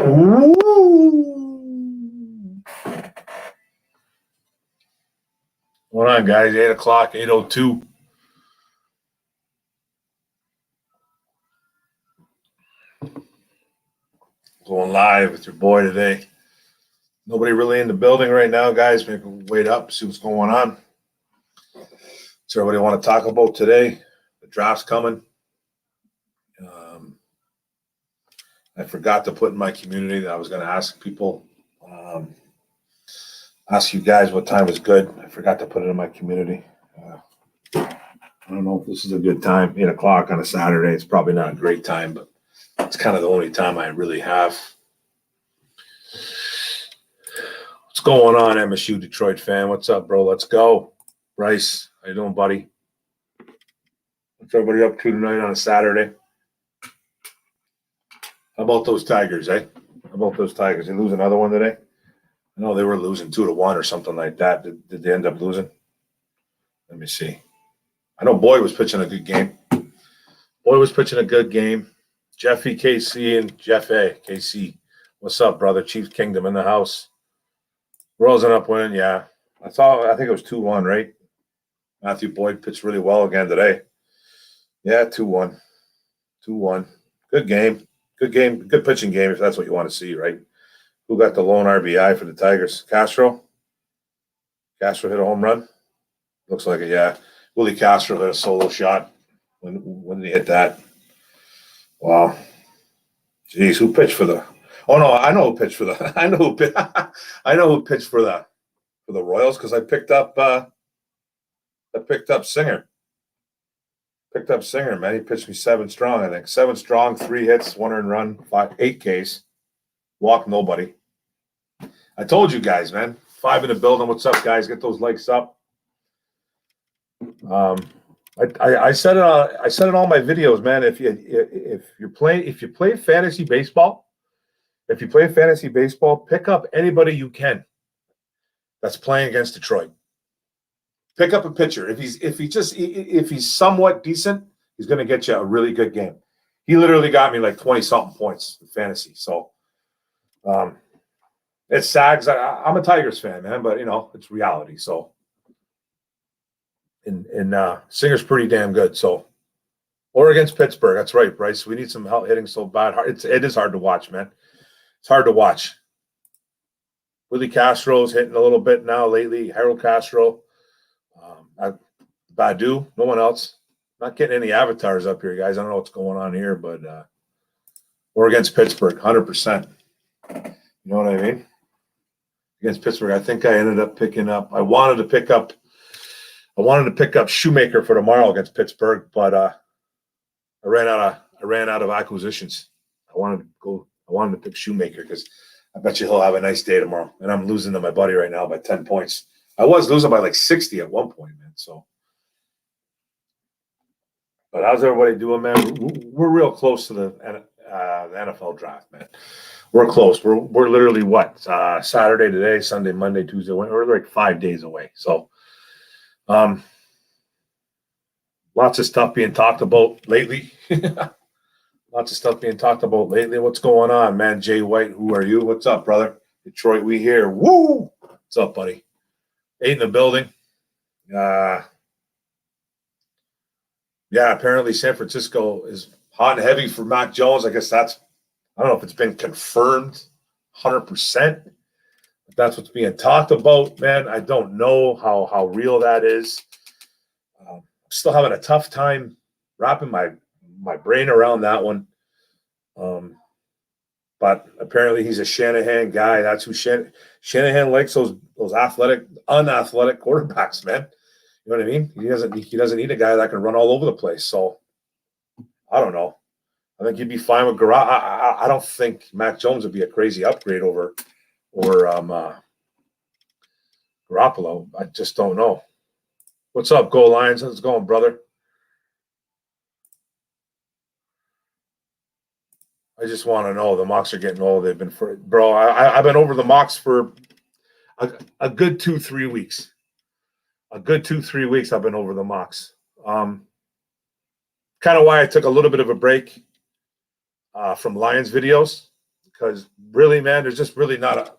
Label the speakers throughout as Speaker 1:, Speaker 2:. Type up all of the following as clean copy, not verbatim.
Speaker 1: Hold on, guys. 8 o'clock, 8:02. Going live with your boy today. Nobody really in the building right now, guys. Maybe wait up, see what's going on. So everybody want to talk about today? The draft's coming. I forgot to put in my community that I was going to ask people, ask you guys what time is good. I forgot to put it in my community. I don't know if this is a good time. 8 o'clock on a Saturday. It's probably not a great time, but it's kind of the only time I really have. What's going on, MSU Detroit fan? What's up, bro? Let's go. Bryce, how you doing, buddy? What's everybody up to tonight on a Saturday? How about those Tigers, eh? How about those Tigers? They lose another one today? I know they were losing 2-1 or something like that. Did they end up losing? Let me see. I know Boyd was pitching a good game. Jeffy, KC, and Jeff A. KC. What's up, brother? Chiefs Kingdom in the house. Royals end up winning, yeah. I think it was 2-1, right? Matthew Boyd pitched really well again today. Yeah, 2-1. 2-1. Good game. Good game. Good pitching game if that's what you want to see, right? Who got the lone RBI for the Tigers? Castro? Castro hit a home run? Looks like it, yeah. Willie Castro hit a solo shot. When did he hit that? Wow. Jeez, who pitched for the – oh, no, I know who pitched for the – I know who pitched for the Royals because I picked up Singer. Picked up Singer, man. He pitched me 7 strong, I think. 7 strong, 3 hits, 1 earned run, 8 Ks. Walked nobody. I told you guys, man. 5 in the building. What's up, guys? Get those likes up. I said it. I said in all my videos, man. If you play fantasy baseball, pick up anybody you can that's playing against Detroit. Pick up a pitcher. If he's somewhat decent, he's going to get you a really good game. He literally got me like 20-something points in fantasy. So it's sad because I'm a Tigers fan, man, but it's reality. So and Singer's pretty damn good. So or against Pittsburgh, that's right, Bryce. We need some help hitting so bad. It is hard to watch, man. It's hard to watch. Willie Castro's hitting a little bit now lately. Harold Castro. Badu, no one else. Not getting any avatars up here, guys. I don't know what's going on here, but we're against Pittsburgh, 100%. You know what I mean? Against Pittsburgh, I think I ended up picking up. I wanted to pick up Shoemaker for tomorrow against Pittsburgh, but I ran out of acquisitions. I wanted to pick Shoemaker because I bet you he'll have a nice day tomorrow. And I'm losing to my buddy right now by 10 points. I was losing by like 60 at one point, man. So, but how's everybody doing, man? We're real close to the NFL draft, man. We're close. We're literally what? Saturday today, Sunday, Monday, Tuesday. We're like 5 days away. So, lots of stuff being talked about lately. What's going on, man? Jay White, who are you? What's up, brother? Detroit, we here. Woo! What's up, buddy? 8 in the building. Yeah, apparently San Francisco is hot and heavy for Mac Jones. I guess I don't know if it's been confirmed 100%, but that's what's being talked about, man. I don't know how real that is. I'm still having a tough time wrapping my brain around that one. But apparently he's a Shanahan guy. That's who Shanahan likes, those athletic, unathletic quarterbacks, man. You know what I mean? He doesn't need a guy that can run all over the place. So I don't know. I think he'd be fine with Garoppolo. I don't think Mac Jones would be a crazy upgrade over Garoppolo. I just don't know. What's up, Go Lions? How's it going, brother? I just want to know. The mocks are getting old. They've been I've been over the mocks for a good 2-3 weeks. I've been over the mocks. Kind of why I took a little bit of a break from Lions videos because really, man, there's just really not a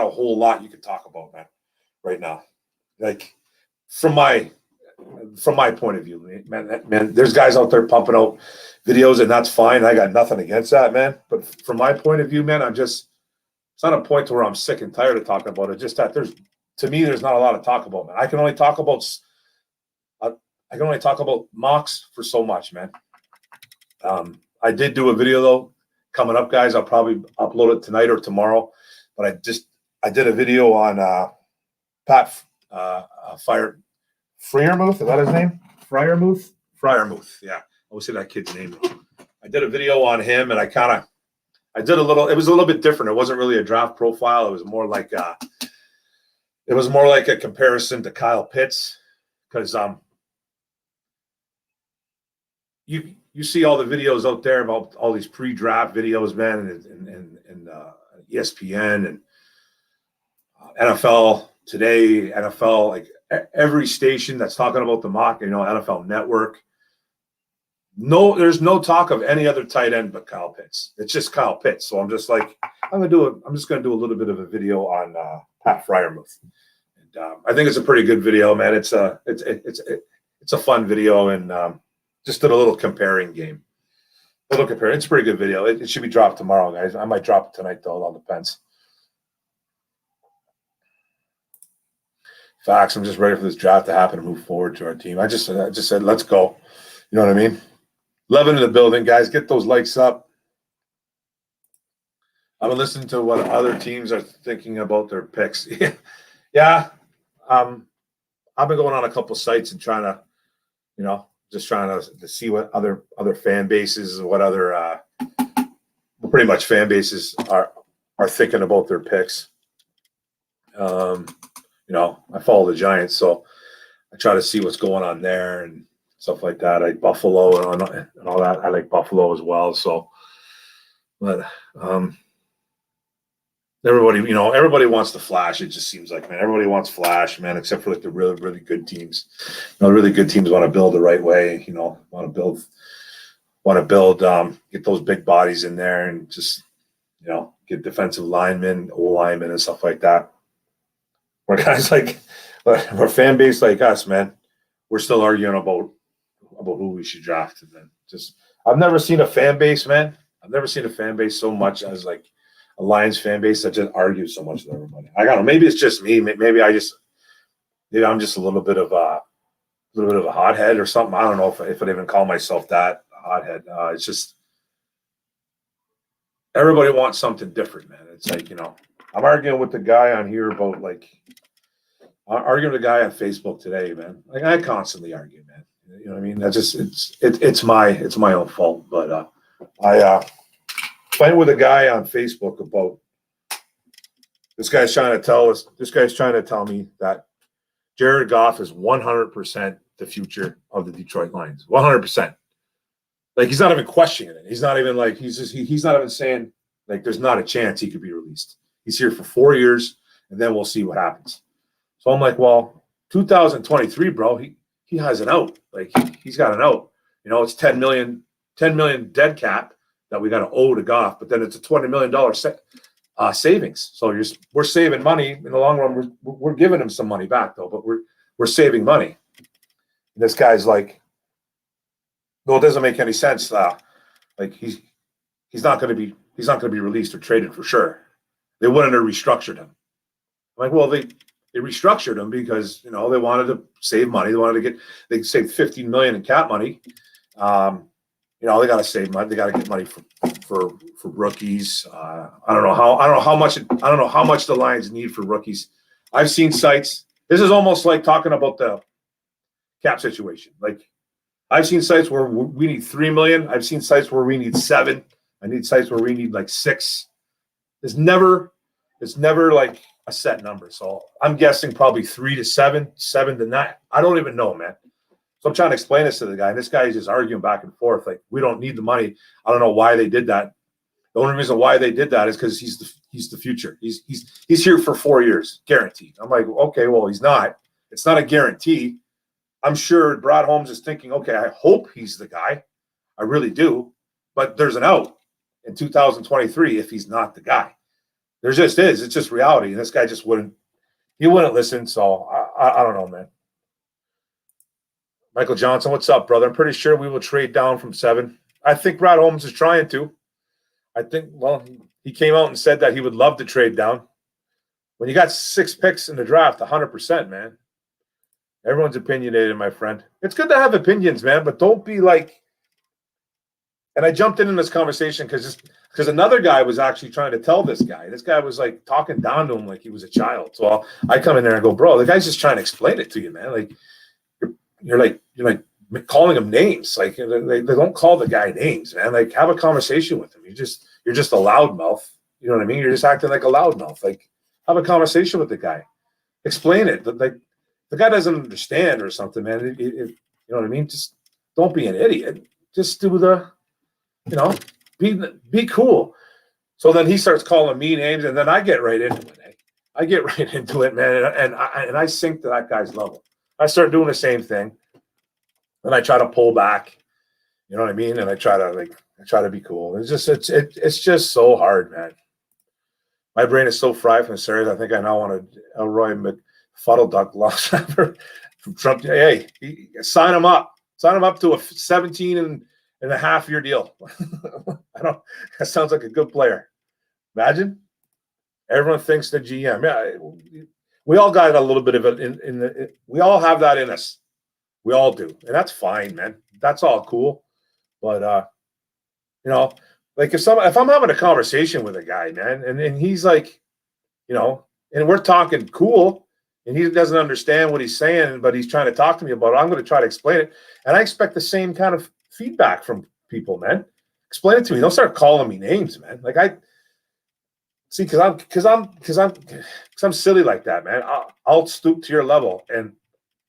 Speaker 1: whole lot you can talk about, man, right now. Like from my point of view, man, there's guys out there pumping out videos, and that's fine. I got nothing against that, man. But from my point of view, man, it's not a point to where I'm sick and tired of talking about it. Just that there's not a lot to talk about, man. I can only talk about mocks for so much, man. I did do a video though coming up, guys. I'll probably upload it tonight or tomorrow. But I did a video on Pat Freiermuth. Is that his name? Freiermuth. Yeah, I always say that kid's name. I did a video on him, and I did a little. It was a little bit different. It wasn't really a draft profile. It was more like a comparison to Kyle Pitts, because you see all the videos out there about all these pre-draft videos, man, and ESPN and NFL Today, NFL, like every station that's talking about the mock, NFL Network. No, there's no talk of any other tight end but Kyle Pitts. It's just Kyle Pitts. So I'm just like, I'm just gonna do a little bit of a video on Pat Freiermuth. And I think it's a pretty good video, man. It's a fun video, and just did a little comparing game. It's a pretty good video. It should be dropped tomorrow, guys. I might drop it tonight, though. It all depends. Facts. I'm just ready for this draft to happen and move forward to our team. I just said, let's go. You know what I mean? 11 in the building, guys. Get those likes up. I've been listening to what other teams are thinking about their picks. Yeah. I've been going on a couple sites and trying to see what other fan bases, what other pretty much fan bases are thinking about their picks. I follow the Giants, so I try to see what's going on there and stuff like that. I like Buffalo and all that. I like Buffalo as well. So, but everybody wants the flash. It just seems like, man, everybody wants flash, man, except for like the really, really good teams. The really good teams want to build the right way. Want to build, get those big bodies in there and just, get defensive linemen, O-linemen, and stuff like that. Where guys like our fan base like us, man, we're still arguing about who we should draft. And then I've never seen a fan base, man. I've never seen a fan base so much as like a Lions fan base that just argues so much with everybody. I don't know. Maybe it's just me. Maybe I'm just a little bit of a hothead or something. I don't know if I'd even call myself that, a hothead. It's just everybody wants something different, man. It's like, I'm arguing with the guy on here about I'm arguing with a guy on Facebook today, man. Like I constantly argue, man. You know what I mean? That's just it's my own fault. But I fighting with a guy on Facebook about this guy's trying to tell me that Jared Goff is 100% the future of the Detroit Lions. 100%. Like he's not even questioning it. He's not even like he's not even saying like there's not a chance he could be released. He's here for 4 years, and then we'll see what happens. So I'm like, well, 2023, bro, he has an out. Like he's got an out. It's $10 million dead cap that we got to owe to Goff, but then it's a $20 million savings. So we're saving money in the long run. We're giving him some money back though, but we're saving money. And this guy's like, no, it doesn't make any sense. Like he's not going to be released or traded for sure. They wouldn't have restructured him. I'm like, well, they restructured him because they wanted to save money. They saved $15 million in cap money. They got to save money. They got to get money for rookies. I don't know how much the Lions need for rookies. I've seen sites. This is almost like talking about the cap situation. Like I've seen sites where we need $3 million. I've seen sites where we need $7 million. I need sites where we need like $6 million. It's never like a set number. So I'm guessing probably 3 to 7, 7 to 9. I don't even know, man. So I'm trying to explain this to the guy, and this guy is just arguing back and forth. Like, we don't need the money. I don't know why they did that. The only reason why they did that is because he's the future. He's here for 4 years, guaranteed. I'm like, okay, well, he's not. It's not a guarantee. I'm sure Brad Holmes is thinking, okay, I hope he's the guy. I really do. But there's an out. in 2023 if he's not the guy. There just is. It's just reality. And this guy just wouldn't listen. So I don't know, man. Michael Johnson, what's up, brother? I'm pretty sure we will trade down from 7. I think Brad Holmes is trying to. I think, well, he came out and said that he would love to trade down. When you got 6 picks in the draft, 100%, man. Everyone's opinionated, my friend. It's good to have opinions, man, but don't be like. And I jumped in this conversation because another guy was actually trying to tell this guy. This guy was like talking down to him like he was a child. So I come in there and go, bro, the guy's just trying to explain it to you, man. Like you're like calling him names. Like they don't call the guy names, man. Like have a conversation with him. You're just a loudmouth. You know what I mean? You're just acting like a loudmouth. Like have a conversation with the guy. Explain it. Like the guy doesn't understand or something, man. You know what I mean? Just don't be an idiot. Just do the, be cool. So then he starts calling me names, and then I get right into it. Eh? I get right into it, man, and I sink to that guy's level. I start doing the same thing, and I try to pull back. You know what I mean? And I try to be cool. It's just so hard, man. My brain is so fried from serious. I think I now want to Elroy McFuddleduck loss from Trump. Hey, sign him up. Sign him up to a 17.5-year deal. That sounds like a good player. Imagine. Everyone thinks the GM. Yeah, we all got a little bit of it we all have that in us. We all do. And that's fine, man. That's all cool. But like if I'm having a conversation with a guy, man, and he's like, and we're talking cool, and he doesn't understand what he's saying, but he's trying to talk to me about it, I'm going to try to explain it. And I expect the same kind of feedback from people, man. Explain it to me. Don't start calling me names, man. Like because I'm silly like that, man. I'll stoop to your level, and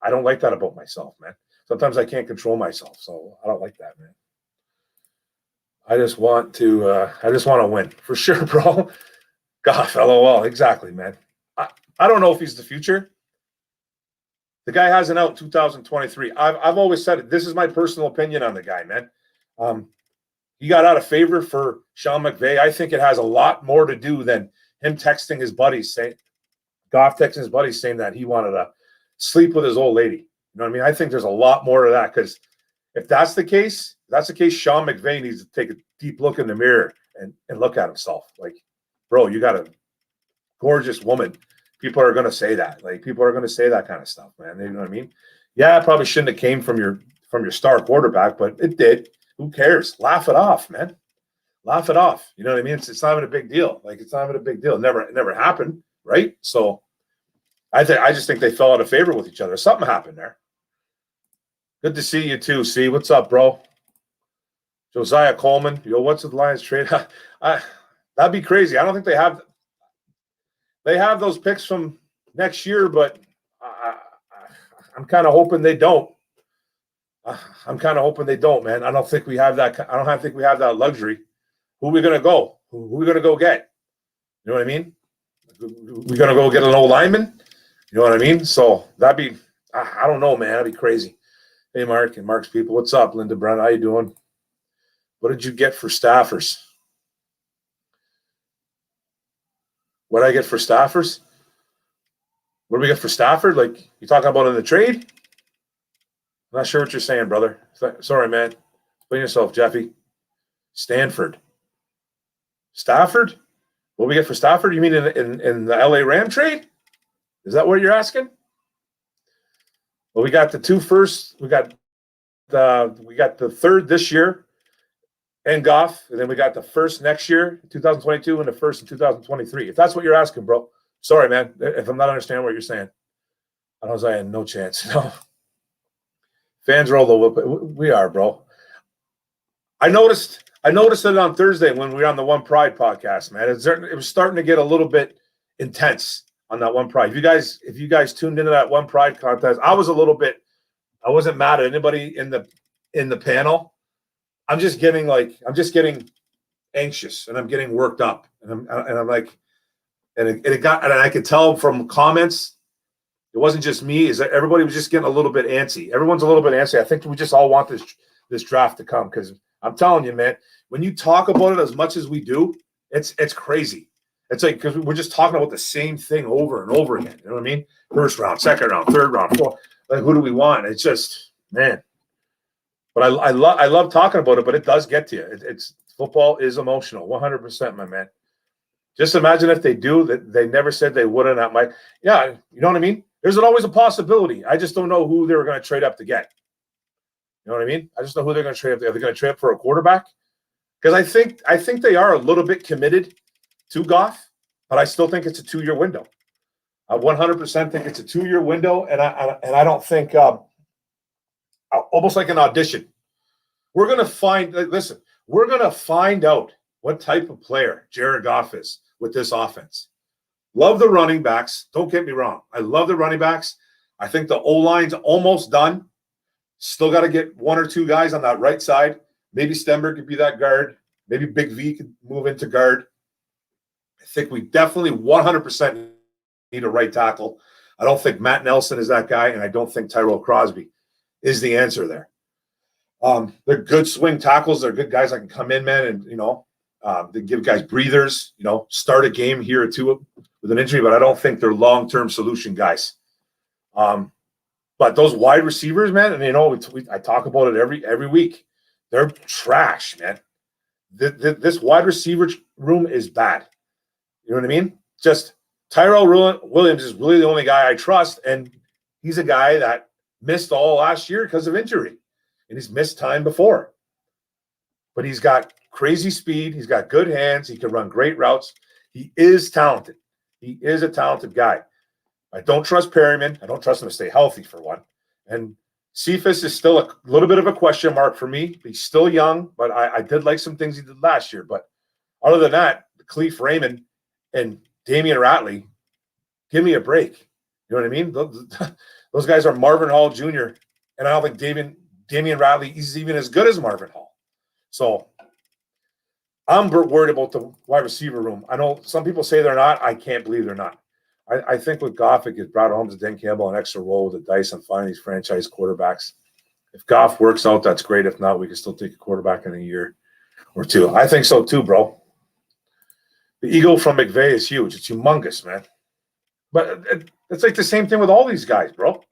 Speaker 1: I don't like that about myself, man. Sometimes I can't control myself, so I don't like that, man. I just want to win for sure, bro. God, LOL, exactly, man. I don't know if he's the future. The guy hasn't out in 2023. I've always said it. This is my personal opinion on the guy, man. He got out of favor for Sean McVay. I think it has a lot more to do than him texting his buddies Goff texting his buddies saying that he wanted to sleep with his old lady. You know what I mean? I think there's a lot more to that because if that's the case, Sean McVay needs to take a deep look in the mirror and look at himself. Like, bro, you got a gorgeous woman. People are going to say that. Like, people are going to say that kind of stuff, man. You know what I mean? Yeah, it probably shouldn't have came from your star quarterback, but it did. Who cares? Laugh it off, man. Laugh it off. You know what I mean? It's not even a big deal. Like, it's not even a big deal. It never happened, right? So I just think they fell out of favor with each other. Something happened there. Good to see you too. See, what's up, bro? Josiah Coleman. Yo, what's the Lions trade? That'd be crazy. I don't think they have those picks from next year, but I'm kind of hoping they don't. I'm kind of hoping they don't, man. I don't think we have that. I don't think we have that luxury. Who are we gonna go? Who are we gonna go get? You know what I mean? We're gonna go get an old lineman. You know what I mean? So that'd be. I don't know, man. That'd be crazy. Hey, Mark and Mark's people. What's up, Linda Brown? How you doing? What did you get for staffers? What did I get for staffers? What do we get for Stafford? Like, you talking about in the trade? I'm not sure what you're saying, brother. Sorry, man. Explain yourself, Jeffy. Stanford. Stafford? What do we get for Stafford? You mean in the LA Ram trade? Is that what you're asking? Well, we got the 2 firsts. We got the third this year and Goff, and then we got the first next year, 2022, and the first in 2023. If that's what you're asking, bro. Sorry, man. If I'm not understanding what you're saying. I don't know. I had no chance. No. Fans roll the whip. We are, bro. I noticed it on Thursday when we were on the One Pride podcast, man. It was starting to get a little bit intense on that One Pride. If you guys tuned into that One Pride contest, I wasn't mad at anybody in the panel. I'm just getting anxious and I'm getting worked up and I'm like, and I could tell from comments. It wasn't just me. Is that everybody was just getting a little bit antsy. Everyone's a little bit antsy. I think we just all want this draft to come because I'm telling you, man, when you talk about it as much as we do, it's crazy. It's like, because we're just talking about the same thing over and over again. You know what I mean? First round, second round, third round, fourth. Like, who do we want? It's just, man. But I love talking about it, but it does get to you. It's football is emotional, 100%, my man. Just imagine if they do that. They never said they wouldn't. At my, yeah, you know what I mean. There's always a possibility. I just don't know who they were going to trade up to get. You know what I mean? I just know who they're going to trade up. Are they going to trade up for a quarterback? Because I think they are a little bit committed to Goff, but I still think it's a 2-year window. I 100% think it's a 2-year window, and I don't think almost like an audition. We're going to find. Listen, we're going to find out what type of player Jared Goff is with this offense. Love the running backs. Don't get me wrong. I love the running backs. I think the O-line's almost done. Still got to get 1 or 2 guys on that right side. Maybe Stenberg could be that guard. Maybe Big V could move into guard. I think we definitely 100% need a right tackle. I don't think Matt Nelson is that guy, and I don't think Tyrell Crosby is the answer there. They're good swing tackles. They're good guys that can come in, man, and, they give guys breathers, start a game here or two with an injury, but I don't think they're long-term solution guys. But those wide receivers, man, and, I talk about it every week. They're trash, man. This wide receiver room is bad. You know what I mean? Just Tyrell Williams is really the only guy I trust, and he's a guy that missed all last year because of injury, and he's missed time before. But he's got crazy speed. He's got good hands. He can run great routes. He is talented. He is a talented guy. I don't trust Perryman. I don't trust him to stay healthy, for one. And Cephas is still a little bit of a question mark for me. He's still young, but I did like some things he did last year. But other than that, Cleve Raymond and Damian Ratley, give me a break. You know what I mean? Those guys are Marvin Hall Jr., and I don't think Damian Ratley is even as good as Marvin Hall. So I'm worried about the wide receiver room. I know some people say they're not. I can't believe they're not. I think with Goff, it gives Brad Holmes and Dan Campbell an extra roll with the dice on finding these franchise quarterbacks. If Goff works out, that's great. If not, we can still take a quarterback in a year or two. I think so too, bro. The ego from McVay is huge. It's humongous, man. But it's like the same thing with all these guys, bro.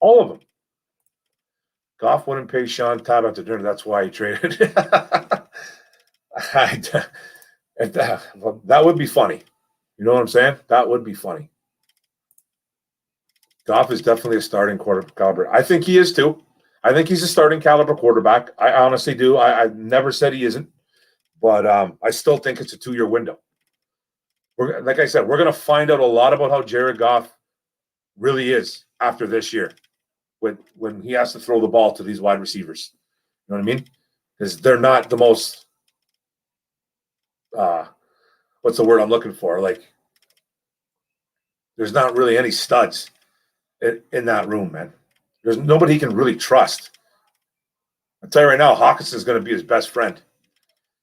Speaker 1: All of them. Goff wouldn't pay Sean Tabb after dinner. That's why he traded. That would be funny. You know what I'm saying? That would be funny. Goff is definitely a starting quarterback caliber. I think he is too. I think he's a starting caliber quarterback. I honestly do. I've never said he isn't, but I still think it's a 2-year window. Like I said, we're going to find out a lot about how Jared Goff really is after this year when he has to throw the ball to these wide receivers. You know what I mean? Because they're not the most what's the word I'm looking for? Like, there's not really any studs in that room, man. There's nobody he can really trust. I'll tell you right now, Hawkinson is going to be his best friend.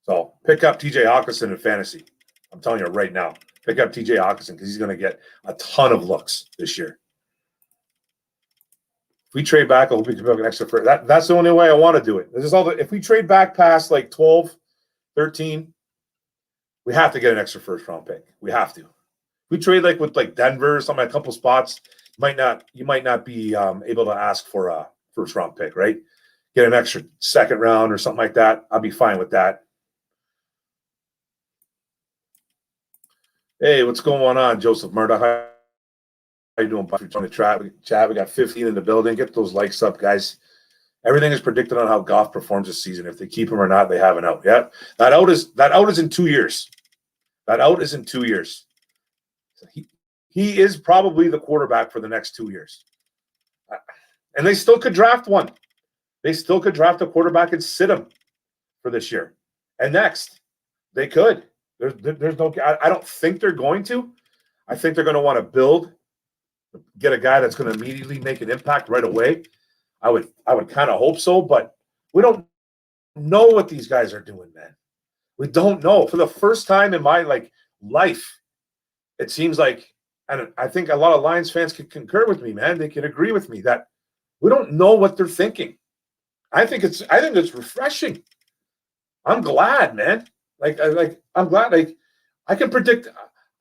Speaker 1: So pick up TJ Hawkinson in fantasy. I'm telling you right now. Pick up TJ Hawkinson because he's going to get a ton of looks this year. If we trade back, I hope we can pick an extra first. That's the only way I want to do it. This is all. If we trade back past like 12, 13, we have to get an extra first-round pick. We have to. If we trade like with like Denver or something, a couple spots, you might not be able to ask for a first-round pick, right? Get an extra second round or something like that. I'll be fine with that. Hey, what's going on, Joseph Murdoch? How you doing? On the chat, we got 15 in the building. Get those likes up, guys. Everything is predicted on how Goff performs this season. If they keep him or not, they have an out. Yeah, that out is in 2 years. That out is in 2 years. So he is probably the quarterback for the next 2 years. And they still could draft one. They still could draft a quarterback and sit him for this year. And next, they could. There's no. I don't think they're going to. I think they're going to want to build, get a guy that's going to immediately make an impact right away. I would kind of hope so, but we don't know what these guys are doing, man. We don't know. For the first time in my life, it seems like, and I think a lot of Lions fans can concur with me, man. They can agree with me that we don't know what they're thinking. I think it's refreshing. I'm glad, man. I'm glad. Like, I can predict.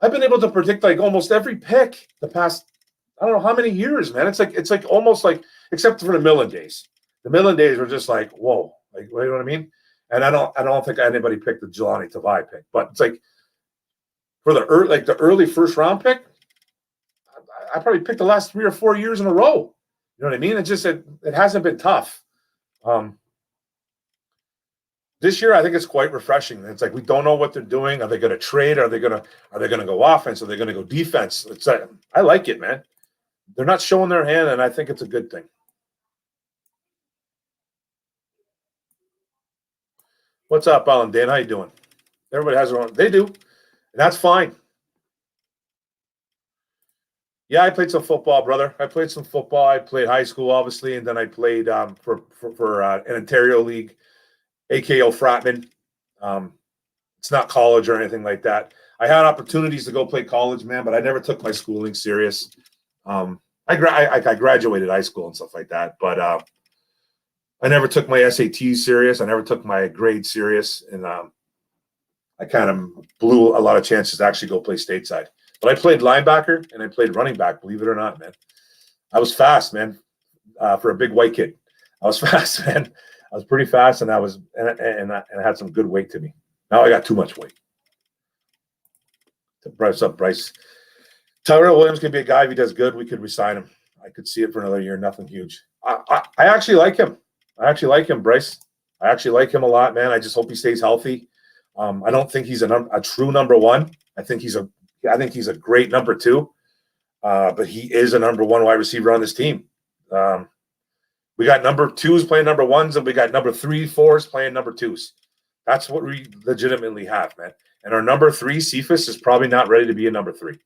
Speaker 1: I've been able to predict like almost every pick the past, I don't know how many years, man. It's like almost like, except for the Millen days. The Millen days were just like, whoa, like, you know what I mean? And I don't think anybody picked the Jelani Tavai pick, but it's like for the early first round pick, I probably picked the last 3 or 4 years in a row. You know what I mean? It hasn't been tough. This year, I think it's quite refreshing. It's like we don't know what they're doing. Are they going to trade? Are they going to go offense? Are they going to go defense? It's like, I like it, man. They're not showing their hand, and I think it's a good thing. What's up, Alan Dan? How you doing? Everybody has their own. They do, and that's fine. Yeah, I played some football, brother. I played some football. I played high school, obviously, and then I played for an Ontario league, AKO Fratman. It's not college or anything like that. I had opportunities to go play college, man, but I never took my schooling serious. I graduated high school and stuff like that, but I never took my SATs serious. I never took my grades serious, and I kind of blew a lot of chances to actually go play stateside. But I played linebacker and I played running back, believe it or not, man. I was fast, man, for a big white kid. I was fast, man. I was pretty fast, and I had some good weight to me. Now I got too much weight. What's up, Bryce? Tyrell Williams could be a guy. If he does good, we could resign him. I could see it for another year. Nothing huge. I actually like him. I actually like him, Bryce. I actually like him a lot, man. I just hope he stays healthy. I don't think he's a true number one. I think he's a great number two, but he is a number one wide receiver on this team. We got number twos playing number ones, and we got number 3, 4s playing number twos. That's what we legitimately have, man. And our number 3, Cephas, is probably not ready to be a number 3. You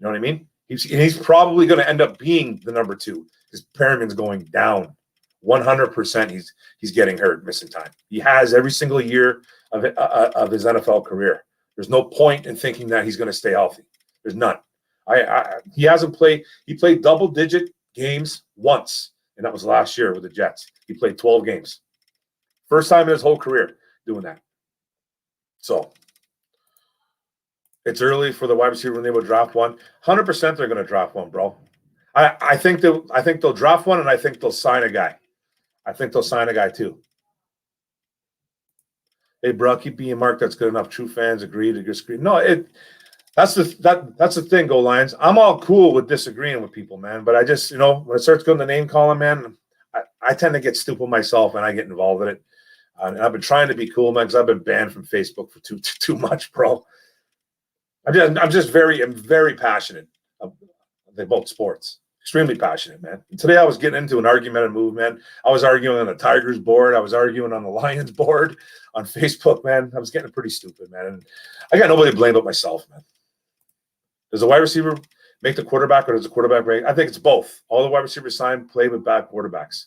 Speaker 1: know what I mean? He's probably going to end up being the number 2 because Perriman's going down 100%. He's getting hurt, missing time. He has every single year of his NFL career. There's no point in thinking that he's going to stay healthy. There's none. He hasn't played. He played double-digit games once, and that was last year with the Jets. He played 12 games. First time in his whole career doing that. So it's early for the wide receiver when they will draft one. 100% they're going to draft one, bro. I think they'll draft one, and I think they'll sign a guy. I think they'll sign a guy too. Hey, bro, keep being Mark. That's good enough. True fans agree to disagree. No, that's the thing, Go Lions. I'm all cool with disagreeing with people, man. But I just, when it starts going to name calling, man, I tend to get stupid myself, and I get involved in it. And I've been trying to be cool, man, because I've been banned from Facebook for too much, bro. I'm very passionate about sports. Extremely passionate, man. And today I was getting into an argumentative move, man. I was arguing on the Tigers board. I was arguing on the Lions board on Facebook, man. I was getting pretty stupid, man. And I got nobody to blame but myself, man. Does the wide receiver make the quarterback, or does the quarterback make? I think it's both. All the wide receivers signed play with bad quarterbacks.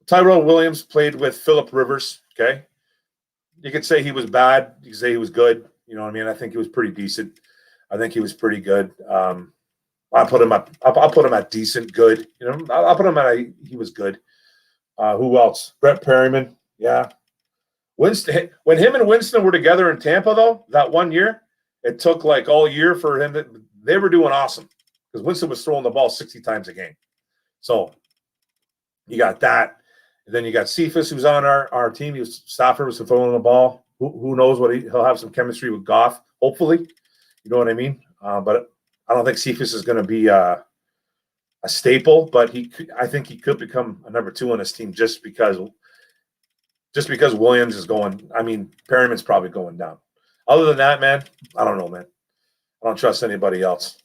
Speaker 1: Tyrell Williams played with Phillip Rivers, okay? You could say he was bad. You could say he was good. You know what I mean? I think he was pretty decent. I think he was pretty good. I'll put him at decent, good. I'll put him at he was good. Who else? Brett Perryman, yeah. Winston, when him and Winston were together in Tampa, though, that one year, it took like all year for him. They were doing awesome because Winston was throwing the ball 60 times a game. So you got that. And then you got Cephas, who's on our team. Stafford was throwing the ball. Who knows what he'll have some chemistry with Goff, hopefully. You know what I mean? But I don't think Cephas is going to be a staple, but I think he could become a number 2 on his team just because Williams is going. I mean, Perryman's probably going down. Other than that, man, I don't know, man. I don't trust anybody else.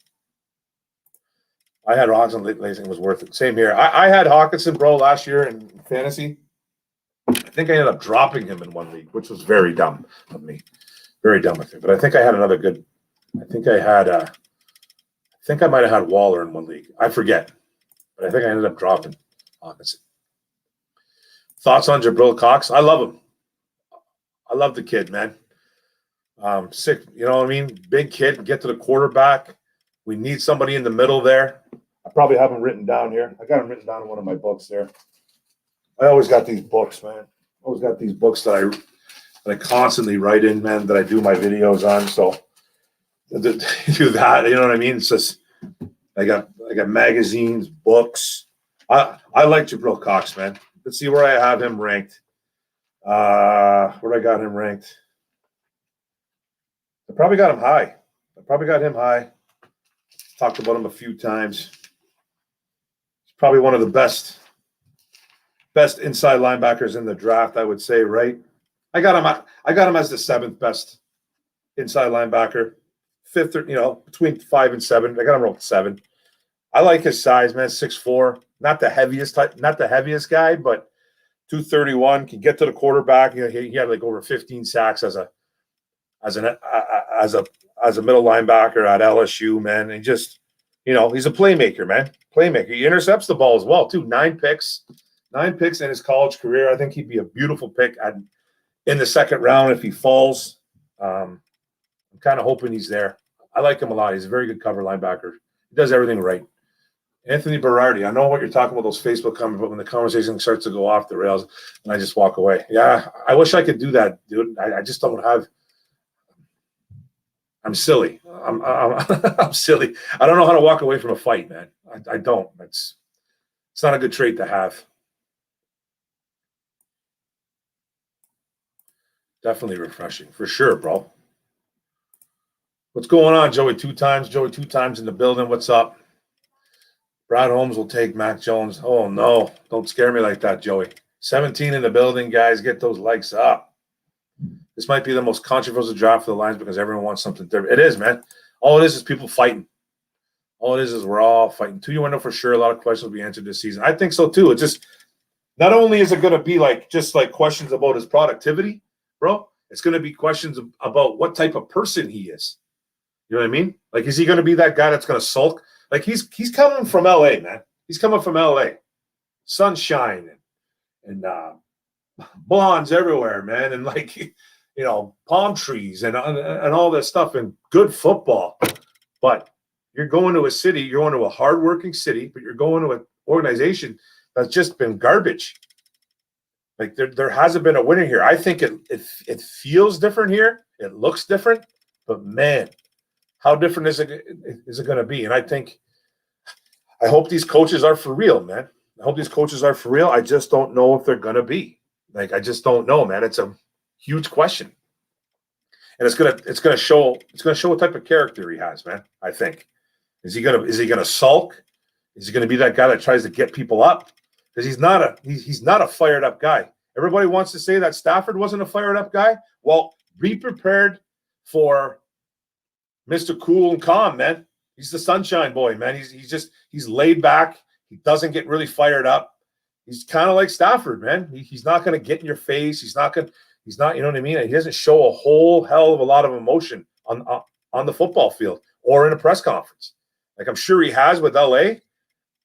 Speaker 1: I had Hawkinson late was worth it. Same here. I had Hawkinson, bro, last year in fantasy. I think I ended up dropping him in one league, which was very dumb of me. Very dumb of me. But I think I had another good. I think I might have had Waller in one league. I forget. But I think I ended up dropping Hawkinson. Thoughts on Jabril Cox? I love him. I love the kid, man. Sick, you know what I mean? Big kid, get to the quarterback. We need somebody in the middle there. I probably have him written down here. I got him written down in one of my books there. I always got these books, man. always got these books that I constantly write in, man, that I do my videos on. So do that, you know what I mean? It's just I got magazines, books. I like Jabril Cox, man. Let's see where I have him ranked. Where I got him ranked. I probably got him high. Talked about him a few times. He's probably one of the best inside linebackers in the draft, I would say, right? I got him as the 7th best inside linebacker. 5th, or, between 5 and 7. I got him rolled 7. I like his size, man. 6'4". Not the heaviest guy, but 231, can get to the quarterback. He had like over 15 sacks as a middle linebacker at LSU, man. And just, he's a playmaker, man. Playmaker. He intercepts the ball as well, too. 9 picks in his college career. I think he'd be a beautiful pick in the 2nd round if he falls. I'm kind of hoping he's there. I like him a lot. He's a very good cover linebacker. He does everything right. Anthony Berardi, I know what you're talking about, those Facebook comments, but when the conversation starts to go off the rails and I just walk away. Yeah, I wish I could do that, dude. I just don't have – I'm silly. I'm silly. I don't know how to walk away from a fight, man. I don't. It's not a good trait to have. Definitely refreshing. For sure, bro. What's going on, Joey? 2 times. Joey 2 times in the building. What's up? Brad Holmes will take Mac Jones. Oh, no. Don't scare me like that, Joey. 17 in the building, guys. Get those likes up. This might be the most controversial draft for the Lions because everyone wants something different. It is, man. All it is people fighting. All it is we're all fighting. 2 you want to know for sure a lot of questions will be answered this season. I think so, too. It's just not only is it going to be just questions about his productivity, bro, it's going to be questions about what type of person he is. You know what I mean? Is he going to be that guy that's going to sulk? He's coming from L.A., man. He's coming from L.A. Sunshine and blondes everywhere, man, and palm trees and all this stuff and good football. But you're going to a city, you're going to a hardworking city, but you're going to an organization that's just been garbage. There hasn't been a winner here. I think it feels different here. It looks different, but man, how different is it going to be? And I hope these coaches are for real, man. I hope these coaches are for real. I just don't know if they're going to be. I just don't know, man. It's a huge question. And it's gonna show what type of character he has, man. I think. Is he gonna sulk? Is he gonna be that guy that tries to get people up? Because he's not a fired up guy. Everybody wants to say that Stafford wasn't a fired up guy. Well, be prepared for Mr. Cool and Calm, man. He's the sunshine boy, man. He's laid back. He doesn't get really fired up. He's kind of like Stafford, man. He's not going to get in your face. He's not, you know what I mean? He doesn't show a whole hell of a lot of emotion on the football field or in a press conference. I'm sure he has with LA,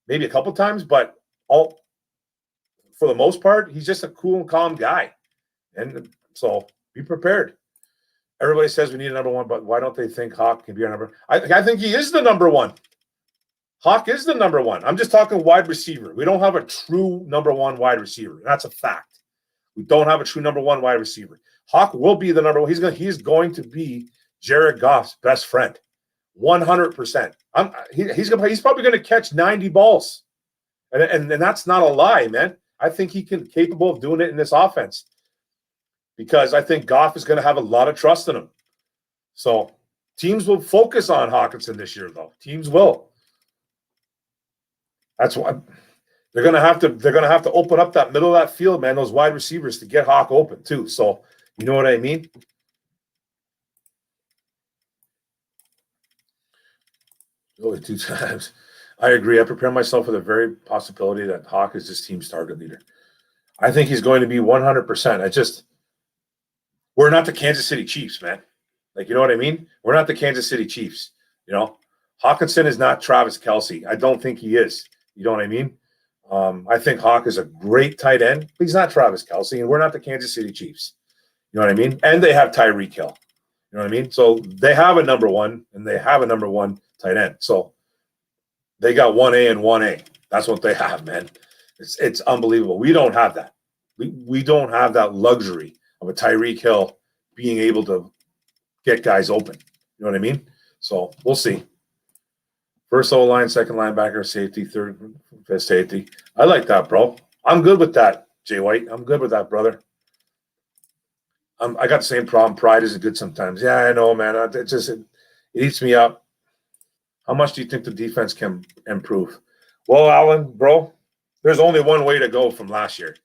Speaker 1: maybe a couple times, but for the most part, he's just a cool and calm guy. And so be prepared. Everybody says we need a number one, but why don't they think Hawk can be our number? I think he is the number one. Hawk is the number one. I'm just talking wide receiver. We don't have a true number one wide receiver. That's a fact. We don't have a true number one wide receiver. Hawk will be the number one. He's going to be Jared Goff's best friend, 100%. He's probably going to catch 90 balls, and that's not a lie, man. I think he's capable of doing it in this offense because I think Goff is going to have a lot of trust in him. So teams will focus on Hawkinson this year, though. Teams will. That's why they're going to have to open up that middle of that field, man. Those wide receivers to get Hawk open too. So you know what I mean? Only 2 times. I agree. I prepare myself for the very possibility that Hawk is this team's target leader. I think he's going to be 100%. We're not the Kansas City Chiefs, man. You know what I mean? We're not the Kansas City Chiefs. Hawkinson is not Travis Kelce. I don't think he is. You know what I mean? I think Hawk is a great tight end, but he's not Travis Kelce, and we're not the Kansas City Chiefs. You know what I mean? And they have Tyreek Hill. You know what I mean? So they have a number one, and they have a number one tight end. So they got 1A and 1A. That's what they have, man. It's unbelievable. We don't have that. We don't have that luxury of a Tyreek Hill being able to get guys open. You know what I mean? So we'll see. First O-line, second linebacker, safety, third, fifth safety. I like that, bro. I'm good with that, Jay White. I'm good with that, brother. I got the same problem. Pride isn't good sometimes. Yeah, I know, man. It eats me up. How much do you think the defense can improve? Well, Alan, bro, there's only one way to go from last year.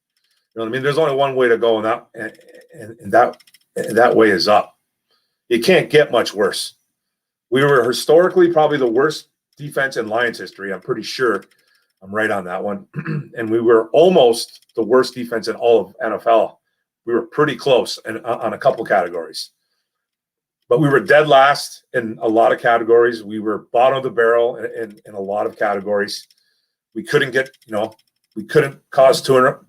Speaker 1: You know what I mean? There's only one way to go, and that way is up. It can't get much worse. We were historically probably the worst defense in Lions history. I'm pretty sure I'm right on that one. And we were almost the worst defense in all of NFL. We were pretty close on a couple categories. But we were dead last in a lot of categories. We were bottom of the barrel in a lot of categories. We couldn't get, we couldn't cause turnovers,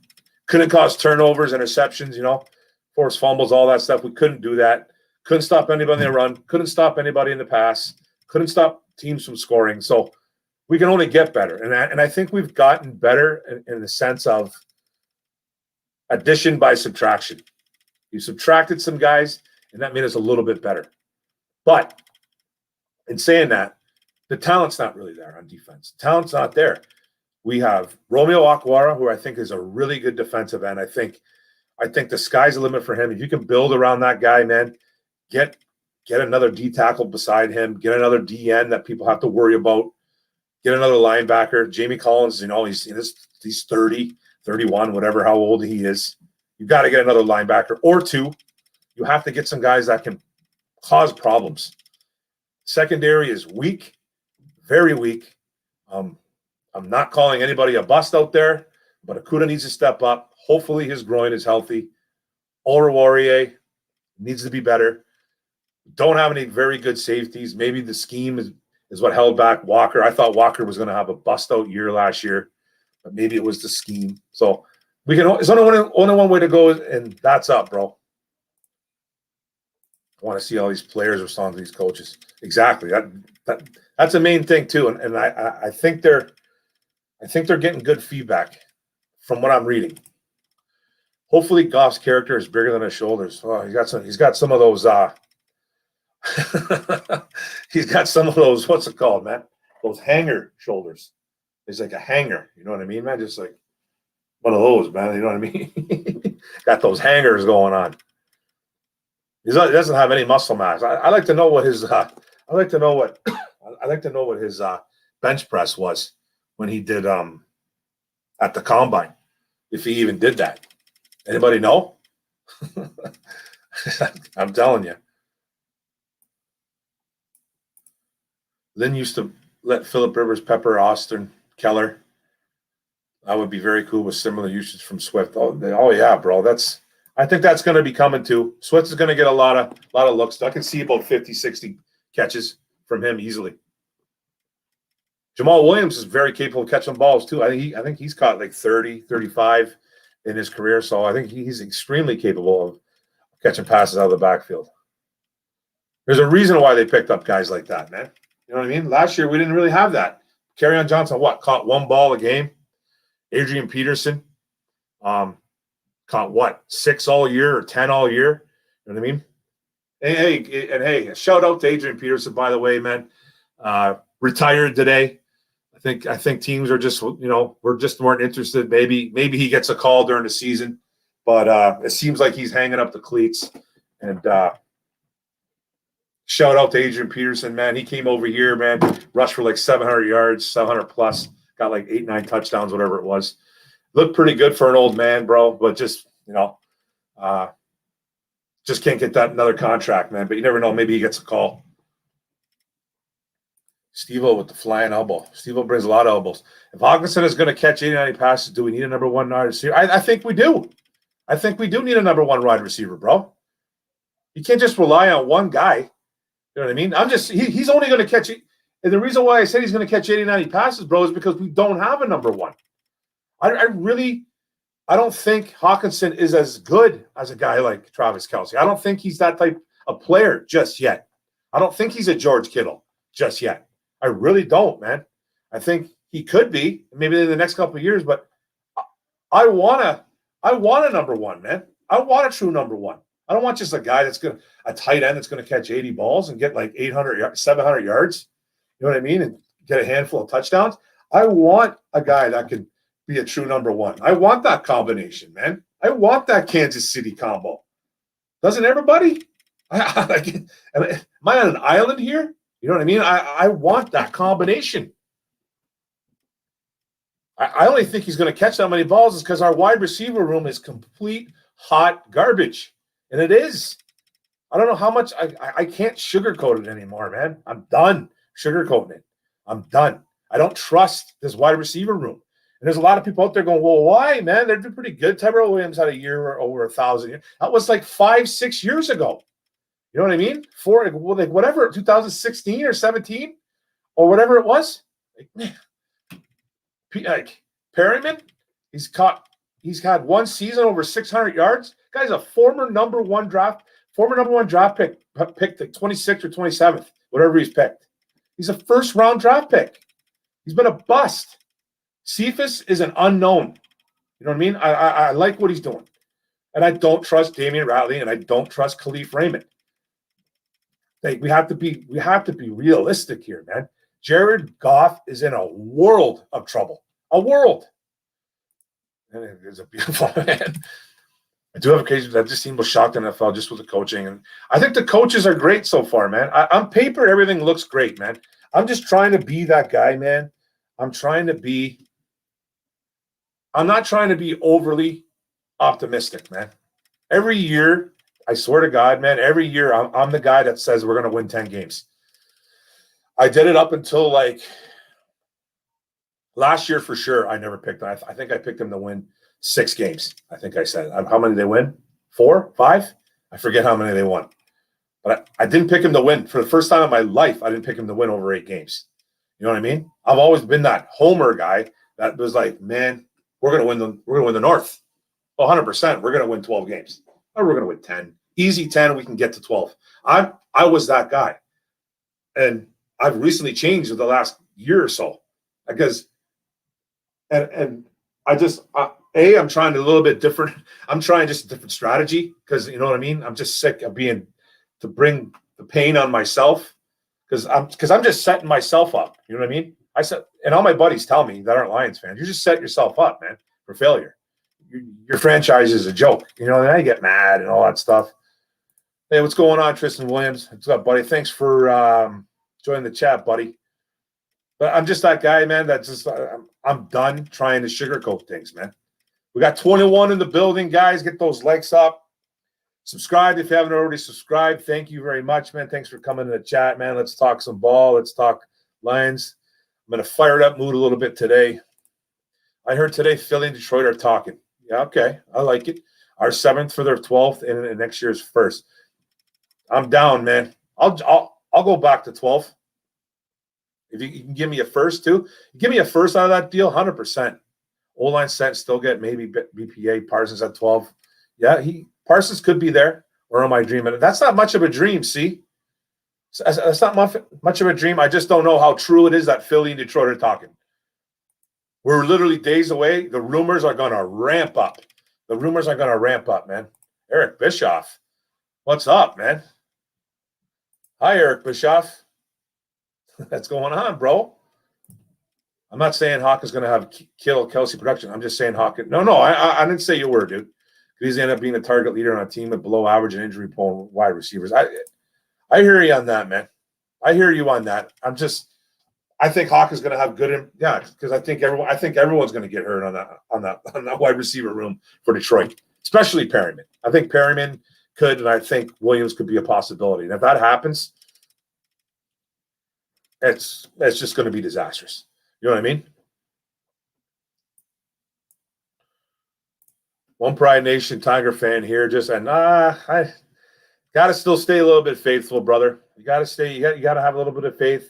Speaker 1: interceptions, force fumbles, all that stuff. We couldn't do that. Couldn't stop anybody in the run. Couldn't stop anybody in the pass. Couldn't stop teams from scoring. So we can only get better. And I think we've gotten better in the sense of addition by subtraction. You subtracted some guys, and that made us a little bit better. But in saying that, the talent's not really there on defense. Talent's not there. We have Romeo Okwara, who I think is a really good defensive end. I think the sky's the limit for him. If you can build around that guy, man, get another D tackle beside him, get another DN that people have to worry about, get another linebacker. Jamie Collins, he's 30, 31, whatever, how old he is. You got to get another linebacker or two. You have to get some guys that can cause problems. Secondary is weak, very weak. I'm not calling anybody a bust out there, but Akuda needs to step up. Hopefully his groin is healthy. Oruwariye needs to be better. Don't have any very good safeties. Maybe the scheme is what held back Walker. I thought Walker was going to have a bust-out year last year, but maybe it was the scheme. So it's only one way to go, and that's up, bro. I want to see all these players respond to these coaches. Exactly. That's the main thing too, and I think they're getting good feedback from what I'm reading. Hopefully, Goff's character is bigger than his shoulders. Oh, he's got some of those. He's got some of those. What's it called, man? Those hanger shoulders. He's like a hanger. You know what I mean, man? Just like one of those, man. You know what I mean? Got those hangers going on. He doesn't have any muscle mass. I like to know what his. I like to know what his bench press was when he did at the combine, if he even did that. Anybody know? I'm telling you. Lynn used to let Phillip Rivers pepper Austin Keller. That would be very cool with similar usage from Swift. Oh yeah, bro. I think that's going to be coming too. Swift is going to get a lot of looks. I can see about 50, 60 catches from him easily. Jamal Williams is very capable of catching balls too. I think he's caught like 30, 35 in his career. So I think he's extremely capable of catching passes out of the backfield. There's a reason why they picked up guys like that, man. You know what I mean? Last year, we didn't really have that. Kerryon Johnson, caught one ball a game. Adrian Peterson, caught 6 all year or 10 all year. You know what I mean? Hey, shout out to Adrian Peterson, by the way, man. Retired today. I think teams are just, weren't interested. Maybe he gets a call during the season, but it seems like he's hanging up the cleats. And shout out to Adrian Peterson, man. He came over here, man, rushed for like 700 yards, 700 plus, got like 8, 9 touchdowns, whatever it was. Looked pretty good for an old man, bro, but just can't get that another contract, man. But you never know. Maybe he gets a call. Steve-O with the flying elbow. Steve-O brings a lot of elbows. If Hawkinson is going to catch 80, 90 passes, do we need a number one wide receiver? I think we do. I think we do need a number one wide receiver, bro. You can't just rely on one guy. You know what I mean? He's only going to catch it. And the reason why I said he's going to catch 80, 90 passes, bro, is because we don't have a number one. I don't think Hawkinson is as good as a guy like Travis Kelce. I don't think he's that type of player just yet. I don't think he's a George Kittle just yet. I really don't, man. I think he could be, maybe in the next couple of years, but I want to I want a number one, man. I want a true number one. I don't want just a guy a tight end that's going to catch 80 balls and get like 800, 700 yards. You know what I mean? And get a handful of touchdowns. I want a guy that can be a true number one. I want that combination, man. I want that Kansas City combo. Doesn't everybody? Am I on an island here? You know what I mean? I want that combination. I only think he's going to catch that many balls is because our wide receiver room is complete hot garbage. And it is. I don't know how much I can't sugarcoat it anymore, man. I'm done sugarcoating it. I'm done. I don't trust this wide receiver room. And there's a lot of people out there going, well, why, man? They're doing pretty good. Tyrell Williams had a year or over 1,000 years. That was like 5-6 years ago. You know what I mean? Like whatever, 2016 or 17 or whatever it was. Like, man. Like Perryman, he's had one season over 600 yards. Guy's a former number one draft pick picked at 26th or 27th, whatever he's picked. He's a first round draft pick. He's been a bust. Cephas is an unknown. You know what I mean? I like what he's doing. And I don't trust Damian Ratley and I don't trust Khalif Raymond. Like we have to be realistic here, man. Jared Goff is in a world of trouble. A world. And it is a beautiful man. I do have occasions that this team was shocked in the NFL just with the coaching. And I think the coaches are great so far, man. On paper, everything looks great, man. I'm just trying to be that guy, man. I'm not trying to be overly optimistic, man. Every year, I swear to God, man, every year I'm the guy that says we're going to win 10 games. I did it up until like last year for sure. I never picked them. I think I picked them to win 6 games. I think I said. How many did they win? 4? 5? I forget how many they won. But I didn't pick him to win. For the first time in my life, I didn't pick him to win over 8 games. You know what I mean? I've always been that homer guy that was like, man, we're gonna win the North. 100%. We're gonna win 12 games. Or we're gonna win 10. Easy 10, we can get to 12. I was that guy. And I've recently changed in the last year or so. Because and I just I'm trying a little bit different. I'm trying just a different strategy because you know what I mean? I'm just sick of to bring the pain on myself because I'm just setting myself up. You know what I mean? And all my buddies tell me that aren't Lions fans, you just set yourself up, man, for failure. Your franchise is a joke. You know, and I get mad and all that stuff. Hey, what's going on, Tristan Williams? What's up, buddy? Thanks for joining the chat, buddy. But I'm just that guy, man, that's just I'm done trying to sugarcoat things, man. We got 21 in the building, guys. Get those likes up. Subscribe if you haven't already subscribed. Thank you very much, man. Thanks for coming to the chat, man. Let's talk some ball. Let's talk Lions. I'm in a fired up mood a little bit today. I heard today Philly and Detroit are talking. Yeah, okay. I like it. Our 7th for their 12th and next year's 1st. I'm down, man. I'll go back to 12th. If you can give me a first too, give me a first out of that deal, 100%. O-line set, still get maybe BPA. Parsons at 12. Yeah, Parsons could be there. Or am I dreaming? That's not much of a dream, see? That's not much of a dream. I just don't know how true it is that Philly and Detroit are talking. We're literally days away. The rumors are going to ramp up. Man. Eric Bischoff. What's up, man? Hi, Eric Bischoff. What's going on, bro? I'm not saying Hawk is going to have kill Kelsey production. I'm just saying Hawk. No, I didn't say you were, dude. He's ended up being a target leader on a team with below average and injury prone wide receivers. I hear you on that, man. I hear you on that. I think Hawk is going to have good, because I think everyone's going to get hurt on that wide receiver room for Detroit, especially Perryman. I think Perryman could, and I think Williams could be a possibility. And if that happens, it's just going to be disastrous. You know what I mean? One Pride Nation Tiger fan here. I got to still stay a little bit faithful, brother. You got to stay. You got to have a little bit of faith.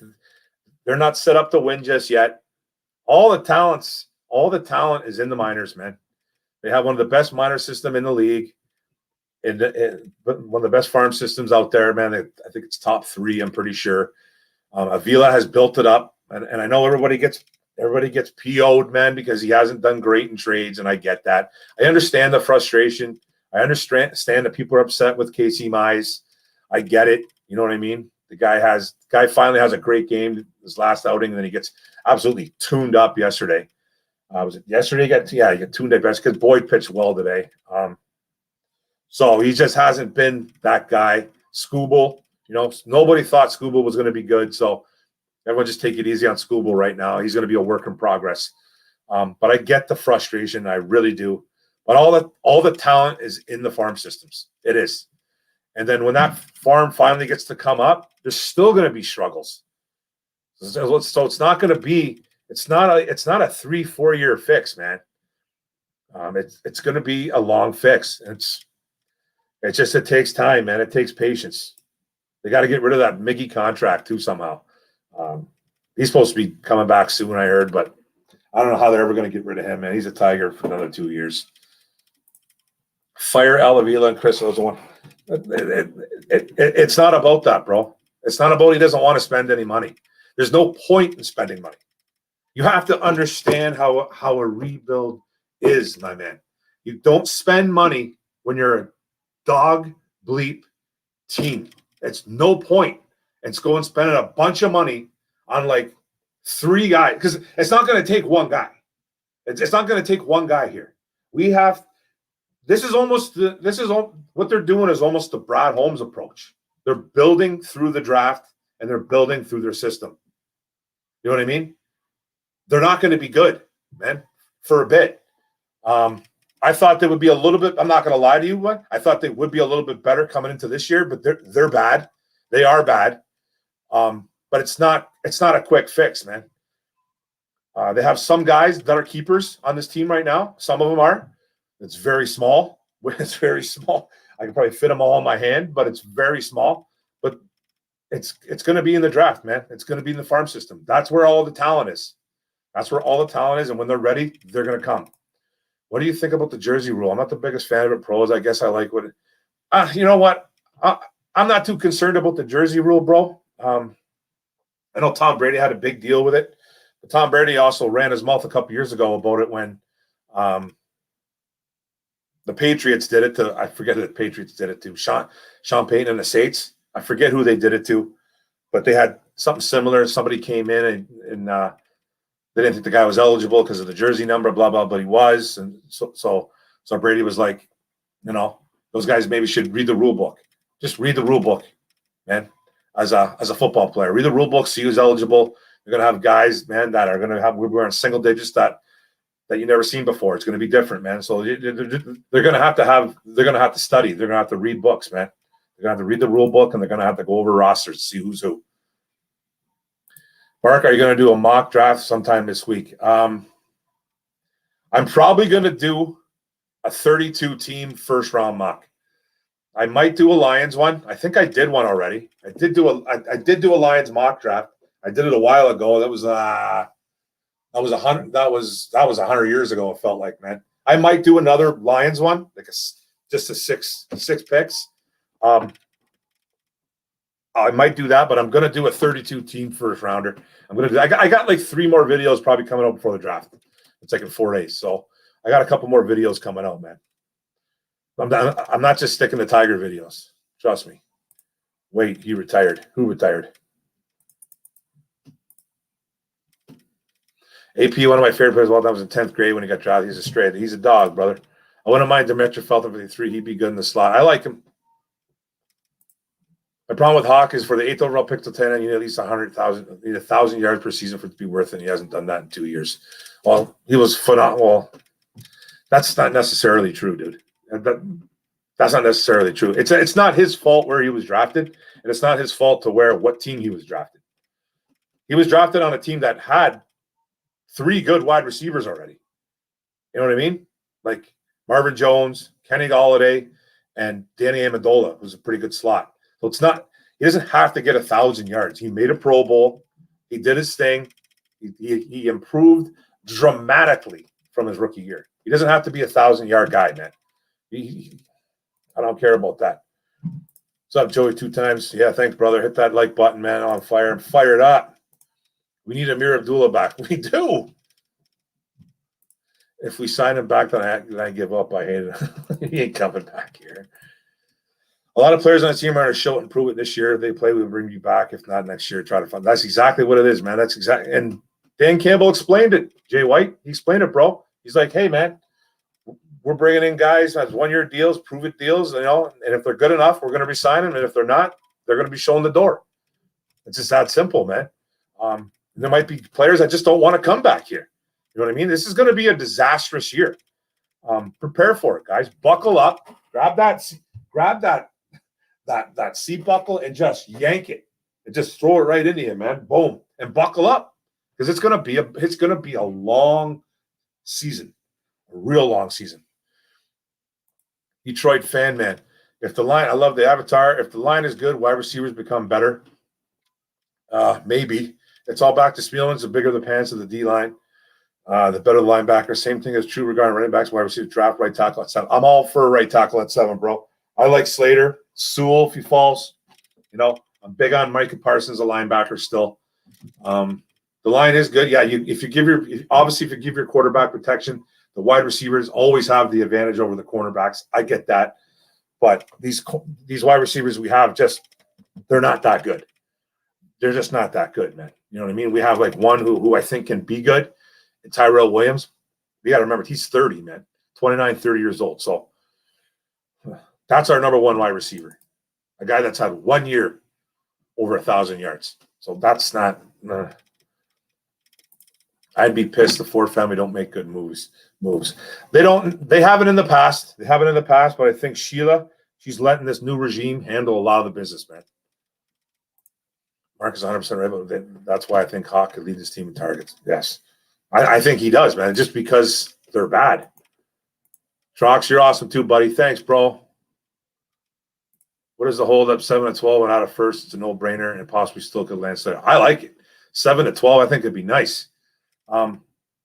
Speaker 1: They're not set up to win just yet. All the talent is in the minors, man. They have one of the best minor system in the league, and one of the best farm systems out there, man. I think it's top 3. I'm pretty sure. Avila has built it up, and I know everybody gets everybody gets PO'd, man, because he hasn't done great in trades, and I get that. I understand the frustration. I understand that people are upset with Casey Mize. I get it. You know what I mean? The guy finally has a great game his last outing, and then he gets absolutely tuned up yesterday. Was it yesterday? He got tuned up because Boyd pitched well today. So he just hasn't been that guy. Skubal, nobody thought Skubal was going to be good. So everyone just take it easy on Skubal right now. He's going to be a work in progress. But I get the frustration. I really do. But all the talent is in the farm systems. It is. And then when that farm finally gets to come up, there's still going to be struggles. So it's not going to be. It's not a 3-4 year fix, man. It's going to be a long fix. It takes time, man. It takes patience. They got to get rid of that Miggy contract too somehow. He's supposed to be coming back soon, I heard, but I don't know how they're ever going to get rid of him, man. He's a Tiger for another 2 years. Fire Alavila and Chris Ozone. It's not about that, bro. It's not about he doesn't want to spend any money. There's no point in spending money. You have to understand how a rebuild is, my man. You don't spend money when you're a dog bleep team. It's no point. It's go and spending a bunch of money on like 3 guys because it's not going to take one guy. It's not going to take one guy here. What they're doing is almost the Brad Holmes approach. They're building through the draft and they're building through their system. You know what I mean? They're not going to be good, man, for a bit. I thought they would be a little bit. I'm not going to lie to you, but I thought they would be a little bit better coming into this year. But they're bad. They are bad. But it's not a quick fix, man. They have some guys that are keepers on this team right now. Some of them are. It's very small. It's very small. I can probably fit them all in my hand, but it's very small. But it's going to be in the draft, man. It's going to be in the farm system. That's where all the talent is. That's where all the talent is. And when they're ready, they're going to come. What do you think about the jersey rule? I'm not the biggest fan of it, pros. I guess I like what it. You know what? I'm not too concerned about the jersey rule, bro. I know Tom Brady had a big deal with it. But Tom Brady also ran his mouth a couple years ago about it when the Patriots did it to. I forget who the Patriots did it to. Sean Payton and the Saints. I forget who they did it to. But they had something similar. Somebody came in and they didn't think the guy was eligible because of the jersey number, blah, blah, but he was. And so Brady was like, those guys maybe should read the rule book. Just read the rule book, man, as a football player. Read the rule book, see who's eligible. You're going to have guys, man, that are going to have – we're wearing single digits that you've never seen before. It's going to be different, man. So they're going to have to study. They're going to have to read books, man. They're going to have to read the rule book, and they're going to have to go over rosters to see who's who. Mark, are you going to do a mock draft sometime this week? I'm probably going to do a 32-team first-round mock. I might do a Lions one. I think I did one already. I did do a Lions mock draft. I did it a while ago. That was 100. That was 100 years ago. It felt like, man. I might do another Lions one, like just a six picks. I might do that, but I'm going to do a 32-team first rounder. I'm going to do. I got like 3 more videos probably coming out before the draft. It's like in 4 days, so I got a couple more videos coming out, man. I'm not just sticking to Tiger videos. Trust me. Wait, he retired. Who retired? AP, one of my favorite players of all time, was in 10th grade when he got drafted. He's a straight. He's a dog, brother. I wouldn't mind Demetri Felton for the 3. He'd be good in the slot. I like him. My problem with Hawk is for the 8th overall pick to 10, you need at least 100,000, need 1,000 yards per season for it to be worth it. And he hasn't done that in 2 years. Well, he was phenomenal. Well, that's not necessarily true, dude. That's not necessarily true. It's not his fault where he was drafted, and it's not his fault to what team he was drafted. He was drafted on a team that had 3 good wide receivers already. You know what I mean? Like Marvin Jones, Kenny Golladay, and Danny Amendola, who's a pretty good slot. So it's not – he doesn't have to get 1,000 yards. He made a Pro Bowl. He did his thing. He improved dramatically from his rookie year. He doesn't have to be a 1,000-yard guy, man. I don't care about that. What's up, Joey, 2 times? Yeah, thanks, brother. Hit that like button, man, on fire and fire it up. We need Amir Abdullah back. We do. If we sign him back, then I give up. I hate it. He ain't coming back here. A lot of players on the team are going to show it and prove it this year. If they play, we'll bring you back. If not, next year, try to find. That's exactly what it is, man. That's exactly. And Dan Campbell explained it. Jay White, he explained it, bro. He's like, hey, man, we're bringing in guys as 1-year deals, prove it deals, and if they're good enough, we're going to resign them. And if they're not, they're going to be shown the door. It's just that simple, man. There might be players that just don't want to come back here. You know what I mean? This is going to be a disastrous year. Prepare for it, guys. Buckle up. Grab that seat buckle and just yank it and just throw it right into you, man. Boom, and buckle up because it's going to be a long season, a real long season. Detroit fan, man. If the line, I love the avatar. If the line is good, wide receivers become better. Maybe it's all back to Spielman's. The bigger the pants of the D line, the better the linebacker. Same thing is true regarding running backs, wide receiver, draft right tackle at 7. I'm all for a right tackle at 7, bro. I like Slater, Sewell if he falls. I'm big on Micah Parsons, a linebacker still. The line is good. Yeah, if you give your quarterback protection, the wide receivers always have the advantage over the cornerbacks. I get that, but these wide receivers we have they're not that good. They're just not that good, man. You know what I mean? We have like one who I think can be good, and Tyrell Williams. We got to remember he's 30, man, 29, 30 years old. So that's our number one wide receiver, a guy that's had 1 year over 1,000 yards. So that's not. I'd be pissed the Ford family don't make good moves. They don't. They haven't in the past. But I think she's letting this new regime handle a lot of the business, man. Mark is 100% right, but that's why I think Hawk could lead this team in targets. Yes. I think he does, man, just because they're bad. Trox, you're awesome too, buddy. Thanks, bro. What is the hold up? 7-12 and out of first. It's a no-brainer and possibly still could land Slater. I like it. 7-12, I think it'd be nice. I'm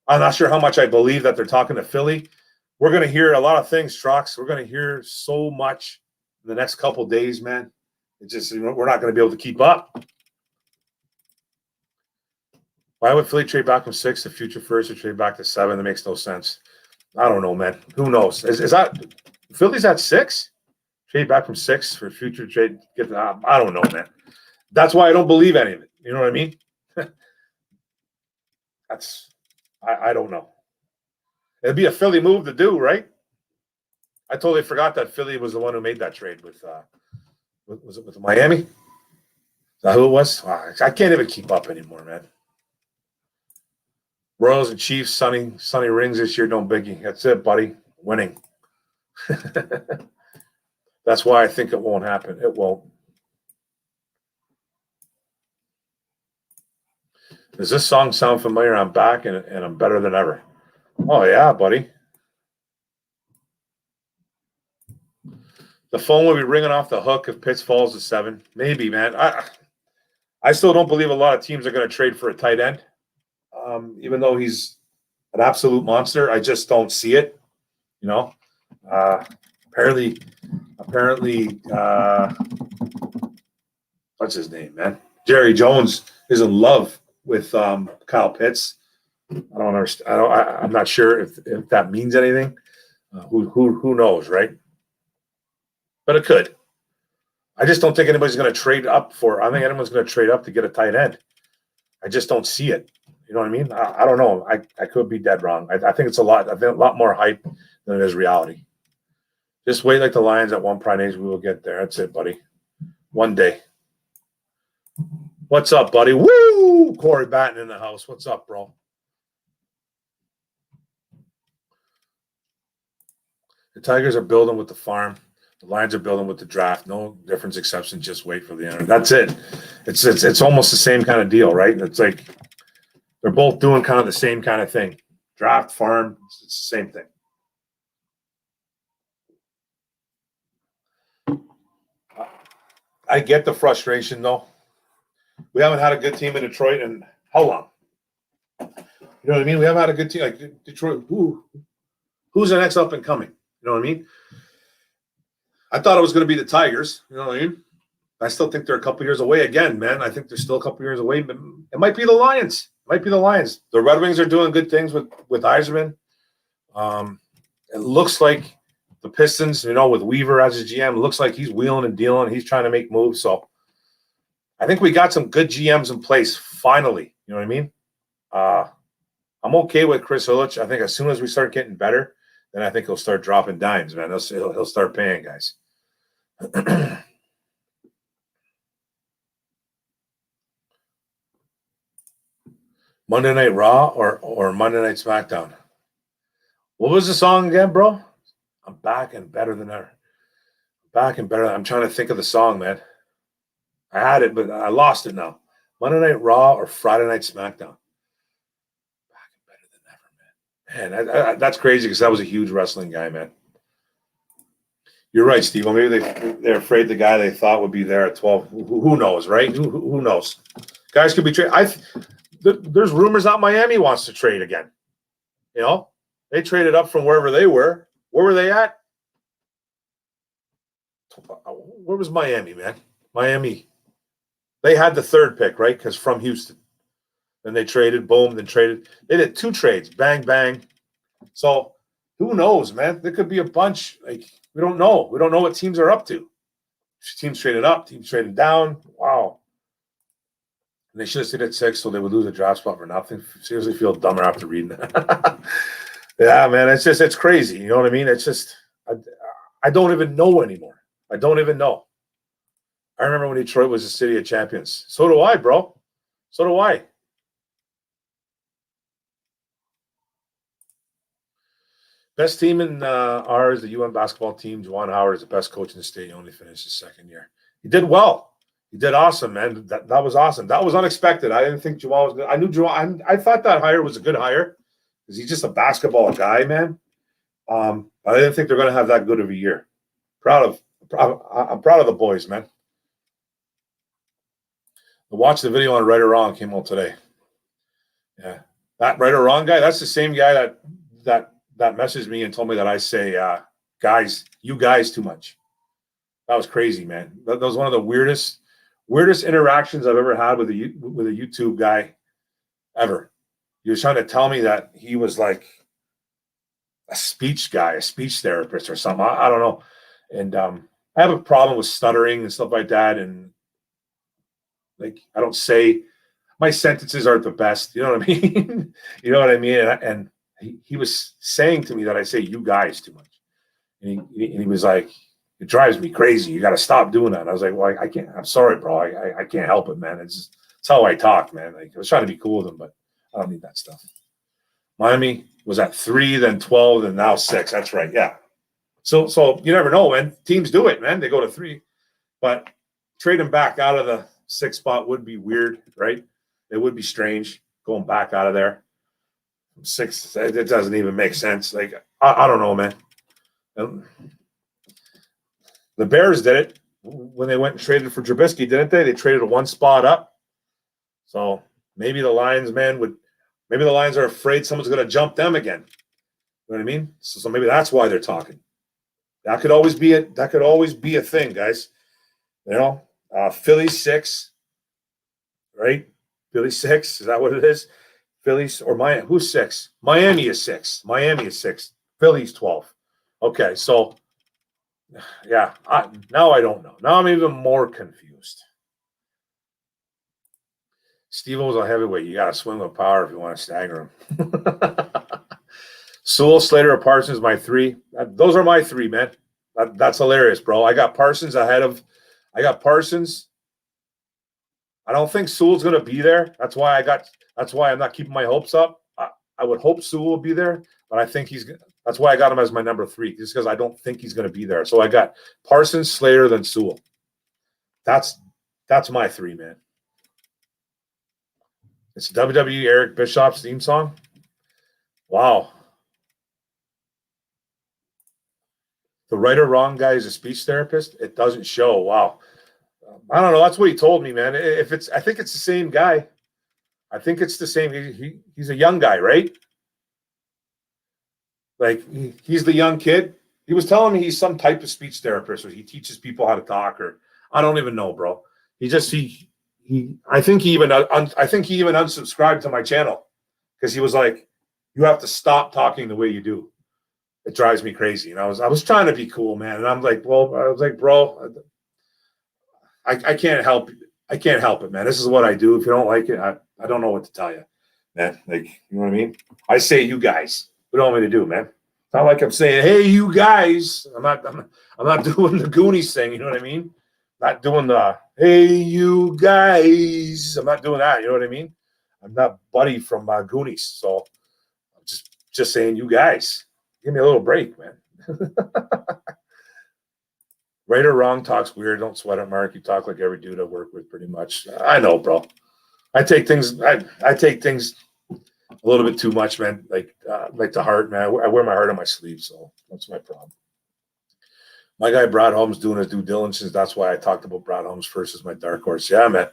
Speaker 1: not sure how much I believe that they're talking to Philly. We're going to hear a lot of things, Trox. We're going to hear so much in the next couple days, man. It's just we're not going to be able to keep up. Why would Philly trade back from 6 to future first or trade back to 7? That makes no sense. I don't know, man. Who knows? Is that Philly's at 6? Trade back from 6 for future trade. I don't know, man. That's why I don't believe any of it. You know what I mean? I don't know. It'd be a Philly move to do, right? I totally forgot that Philly was the one who made that trade with was it with Miami? Is that who it was? I can't even keep up anymore, man. Royals and Chiefs, sunny rings this year, don't biggie. That's it, buddy. Winning. That's why I think it won't happen. It won't. Does this song sound familiar? I'm back and I'm better than ever. Oh, yeah, buddy. The phone will be ringing off the hook if Pitts falls to 7. Maybe, man. I still don't believe a lot of teams are going to trade for a tight end. Even though he's an absolute monster, I just don't see it. Apparently, what's his name, man? Jerry Jones is in love with Kyle Pitts. I don't understand. I'm not sure if that means anything. Who knows, right? But it could. I just don't think anybody's going to trade up for. I think anyone's going to trade up to get a tight end. I just don't see it. You know what I mean? I don't know. I could be dead wrong. I think it's a lot more hype than it is reality. Just wait like the Lions at one prime age. We will get there. That's it, buddy. One day. What's up, buddy? Woo! Corey Batten in the house. What's up, bro? The Tigers are building with the farm. The Lions are building with the draft. No difference exception. Just wait for the end. That's it. It's almost the same kind of deal, right? It's like they're both doing kind of the same kind of thing. Draft, farm, it's the same thing. I get the frustration, though. We haven't had a good team in Detroit in how long? You know what I mean? We haven't had a good team like Detroit. Who's the next up and coming? You know what I mean? I thought it was going to be the Tigers. You know what I mean? I still think they're a couple years away again, man. I think they're still a couple years away. But it might be the Lions. It might be the Lions. The Red Wings are doing good things with Yzerman. It looks like the Pistons, with Weaver as a GM, looks like he's wheeling and dealing. He's trying to make moves. So I think we got some good GMs in place finally. You know what I mean? I'm okay with Chris Ilitch. I think as soon as we start getting better, then I think he'll start dropping dimes, man. He'll start paying guys. Monday Night Raw or Monday Night SmackDown? What was the song again, bro? I'm back and better than ever. Back and better. I'm trying to think of the song, man. I had it, but I lost it now. Monday Night Raw or Friday Night SmackDown? Back and better than ever, man. Man, that's crazy because that was a huge wrestling guy, man. You're right, Steve. Well, maybe they're afraid the guy they thought would be there at 12. Who knows, right? Who knows? Guys could be traded. There's rumors that Miami wants to trade again. They traded up from wherever they were. Where were they at? Where was Miami, man? Miami. They had the third pick, right? Because from Houston. Then they traded, boom, then traded. They did 2 trades, bang, bang. So who knows, man? There could be a bunch. We don't know. We don't know what teams are up to. Teams traded up, teams traded down. Wow. And they should have stayed at 6 so they would lose a draft spot for nothing. Seriously feel dumber after reading that. Yeah, man, it's crazy. You know what I mean? It's just, I don't even know anymore. I don't even know. I remember when Detroit was the city of champions. So do I, bro. So do I. Best team in ours, the UM basketball team. Juwan Howard is the best coach in the state. He only finished his second year. He did well. He did awesome, man. That was awesome. That was unexpected. I didn't think Juwan was good. I knew Juwan. I thought that hire was a good hire because he's just a basketball guy, man. I didn't think they're going to have that good of a year. I'm proud of the boys, man. Watch the video on Right or Wrong came out today. Yeah, that Right or Wrong guy. That's the same guy that messaged me and told me that I say, you guys too much. That was crazy, man. That was one of the weirdest interactions I've ever had with a YouTube guy ever. He was trying to tell me that he was like a speech guy, a speech therapist or something. I don't know. And I have a problem with stuttering and stuff like that. And I don't say, my sentences aren't the best. You know what I mean? You know what I mean? And he was saying to me that I say you guys too much. And he was like, it drives me crazy. You got to stop doing that. And I was like, well, I can't. I'm sorry, bro. I can't help it, man. It's how I talk, man. I was trying to be cool with him, but I don't need that stuff. Miami was at 3, then 12, then now 6. That's right. Yeah. So you never know, man. Teams do it, man. They go to 3. But trading back out of the 6 spot would be weird, right? It would be strange going back out of there. 6, it doesn't even make sense. I don't know, man. The Bears did it when they went and traded for Trubisky, didn't they? They traded a 1 spot up. So maybe the Lions, maybe the Lions are afraid someone's going to jump them again. You know what I mean? So maybe that's why they're talking. That could always be a thing, guys. Philly 6, right? Philly 6, is that what it is? Phillies or Miami? Who's 6? Miami is 6. Miami is 6. Philly's 12. Okay, so yeah. Now I don't know. Now I'm even more confused. Steve-O's a heavyweight. You got to swing with power if you want to stagger him. Sewell, Slater, or Parsons, my 3. Those are my 3, man. That's hilarious, bro. I got Parsons. I don't think Sewell's going to be there. That's why I'm not keeping my hopes up. I would hope Sewell will be there, but I think that's why I got him as my number 3, just because I don't think he's going to be there. So I got Parsons, Slater, then Sewell. That's my 3, man. It's WWE Eric Bischoff's theme song. Wow. The Right or Wrong guy is a speech therapist. It doesn't show. Wow. I don't know. That's what he told me, man. I think it's the same guy. I think it's the same. He's a young guy, right? He's the young kid. He was telling me he's some type of speech therapist, or he teaches people how to talk, or I don't even know, bro. He I think he even unsubscribed to my channel because he was like, you have to stop talking the way you do. It drives me crazy. And I was trying to be cool, man. And I'm like, well, I was like, bro, I can't help it, man. This is what I do. If you don't like it, I don't know what to tell you, man. Like, you know what I mean? I say you guys. What do you want me to do, man? It's not like I'm saying, hey, you guys. I'm not doing the Goonies thing, you know what I mean? Not doing the hey, you guys. I'm not doing that, you know what I mean? I'm not Buddy from Goonies, so I'm just saying you guys. Give me a little break, man. Right or wrong, talks weird. Don't sweat it, Mark. You talk like every dude I work with, pretty much. I know, bro. I take things a little bit too much, man. Like the heart, man. I wear my heart on my sleeve, so that's my problem. My guy Brad Holmes doing his due diligence. That's why I talked about Brad Holmes first as my dark horse. Yeah, man.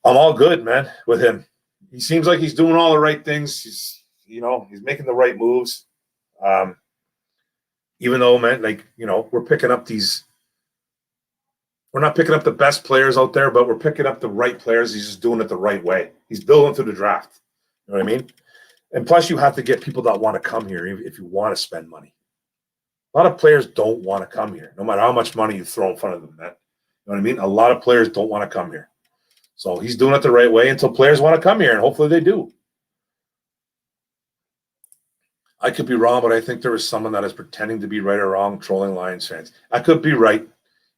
Speaker 1: I'm all good, man, with him. He seems like he's doing all the right things. He's making the right moves. Even though, man, we're picking up we're not picking up the best players out there, but we're picking up the right players. He's just doing it the right way. He's building through the draft. You know what I mean? And plus, you have to get people that want to come here if you want to spend money. A lot of players don't want to come here, no matter how much money you throw in front of them, man. You know what I mean? A lot of players don't want to come here. So he's doing it the right way until players want to come here, and hopefully they do. I could be wrong, but I think there is someone that is pretending to be right or wrong, trolling Lions fans. I could be right.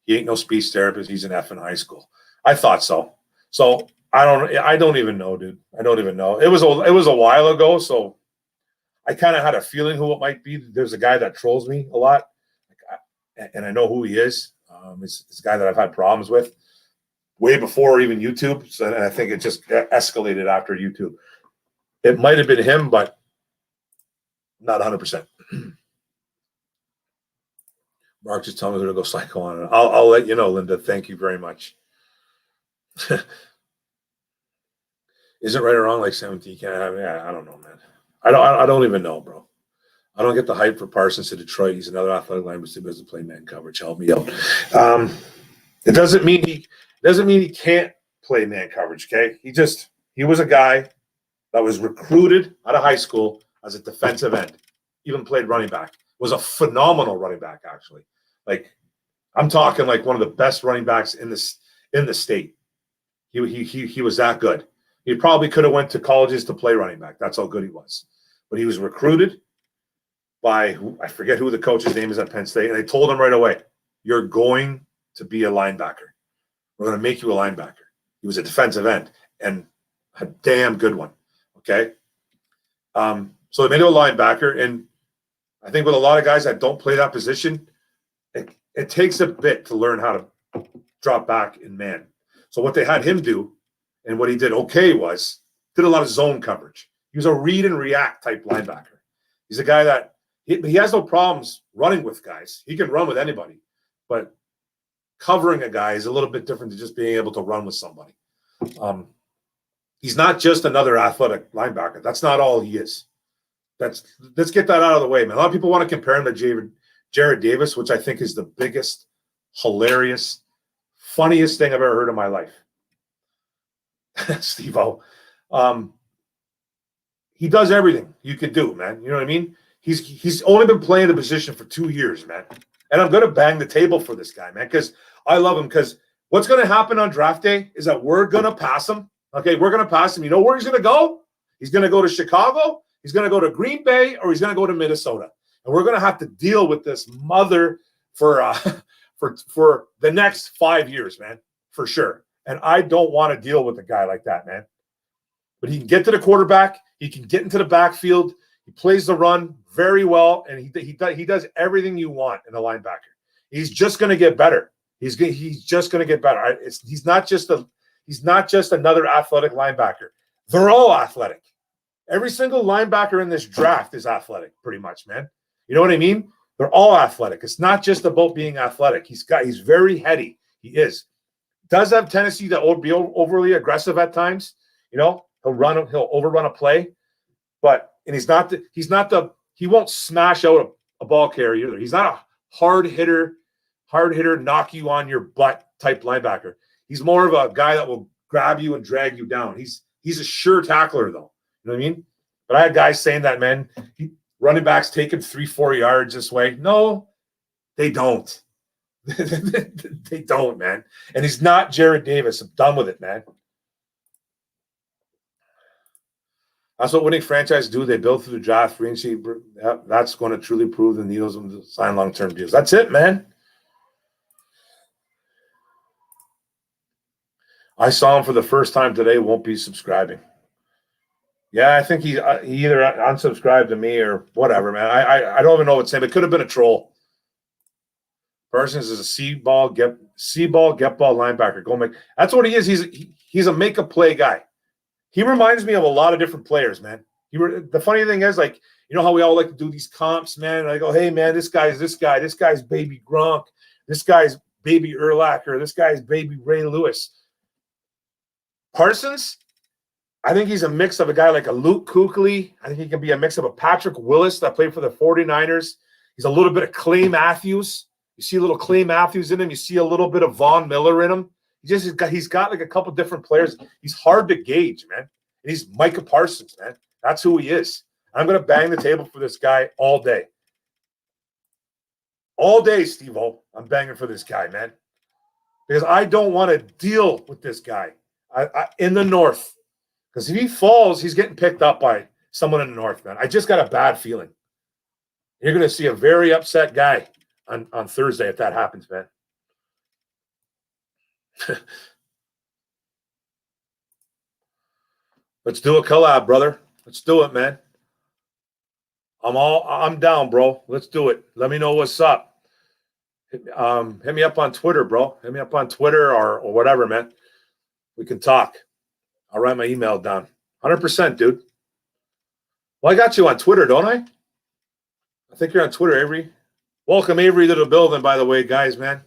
Speaker 1: He ain't no speech therapist. He's an F in high school. I thought so. So I don't even know, dude. I don't even know. It was a while ago, so I kind of had a feeling who it might be. There's a guy that trolls me a lot, and I know who he is. It's a guy that I've had problems with way before even YouTube, and I think it just escalated after YouTube. It might have been him, but not 100%. Mark just tell me to go psycho on it. I'll let you know, Linda. Thank you very much. Is it right or wrong? Like 17 can't have? Yeah, I don't know, man. I don't even know, bro. I don't get the hype for Parsons to Detroit. He's another athletic lineman who doesn't play man coverage. Help me out. It doesn't mean he can't play man coverage. Okay, he was a guy that was recruited out of high school as a defensive end. Even played running back. Was a phenomenal running back, actually. Like, I'm talking like one of the best running backs in the state. He was that good. He probably could have went to colleges to play running back. That's how good he was. But he was recruited by I forget who the coach's name is at Penn State, and they told him right away, "You're going to be a linebacker. We're going to make you a linebacker." He was a defensive end and a damn good one. Okay, so they made him a linebacker, and I think with a lot of guys that don't play that position, it takes a bit to learn how to drop back in man. So what they had him do, and what he did was did a lot of zone coverage. He was a read and react type linebacker. He's a guy that he has no problems running with guys. He can run with anybody, but covering a guy is a little bit different than just being able to run with somebody. He's not just another athletic linebacker. That's not all he is. Let's get that out of the way, man. A lot of people want to compare him to Jared Davis, which I think is the biggest, hilarious, funniest thing I've ever heard in my life. Steve-O. He does everything you could do, man. You know what I mean? He's only been playing the position for 2 years, man. And I'm going to bang the table for this guy, man, because I love him. Because what's going to happen on draft day is that we're going to pass him. Okay, we're going to pass him. You know where he's going to go? He's going to go to Chicago. He's going to go to Green Bay, or he's going to go to Minnesota. And we're going to have to deal with this mother for the next 5 years, man, for sure. And I don't want to deal with a guy like that, man. But he can get to the quarterback. He can get into the backfield. He plays the run very well, and he does everything you want in a linebacker. He's just going to get better. He's just going to get better. He's not just another athletic linebacker. They're all athletic. Every single linebacker in this draft is athletic, pretty much, man. You know what I mean? They're all athletic. It's not just about being athletic. He's very heady. He is. Does have tendency to be overly aggressive at times. You know, he'll overrun a play, but he won't smash out a ball carrier either. He's not a hard hitter, knock you on your butt type linebacker. He's more of a guy that will grab you and drag you down. He's a sure tackler, though. You know what I mean? But I had guys saying that, man, running backs taking 3-4 yards this way. No, they don't. They don't, man. And he's not Jared Davis. I'm done with it, man. That's what winning franchises do. They build through the draft, free agency. That's going to truly prove the needles of them to sign long-term deals. That's it, man. I saw him for the first time today. Won't be subscribing. Yeah, I think he either unsubscribed to me or whatever, man. I don't even know what's saying. It could have been a troll. Parsons is a see-ball, get-ball linebacker. Go make. That's what he is. He's a make-a-play guy. He reminds me of a lot of different players, man. The funny thing is, like, you know how we all like to do these comps, man? And I go, hey, man, this guy's this guy. This guy's baby Gronk. This guy's baby Urlacher. This guy's baby Ray Lewis. Parsons, I think he's a mix of a guy like a Luke Kuechly. I think he can be a mix of a Patrick Willis that played for the 49ers. He's a little bit of Clay Matthews. You see a little Clay Matthews in him. You see a little bit of Von Miller in him. He's got like a couple different players. He's hard to gauge, man. And he's Micah Parsons, man. That's who he is. I'm going to bang the table for this guy all day. All day, Steve-O. I'm banging for this guy, man. Because I don't want to deal with this guy in the North. Because if he falls, he's getting picked up by someone in the North, man. I just got a bad feeling. You're going to see a very upset guy on Thursday if that happens, man. Let's do a collab, brother. Let's do it, man. I'm down, bro. Let's do it. Let me know what's up. Hit me up on Twitter, bro. Hit me up on Twitter or whatever, man. We can talk. I'll write my email down. 100%, dude. Well, I got you on Twitter, don't I? I think you're on Twitter, Avery. Welcome, Avery, to the building, by the way, guys, man.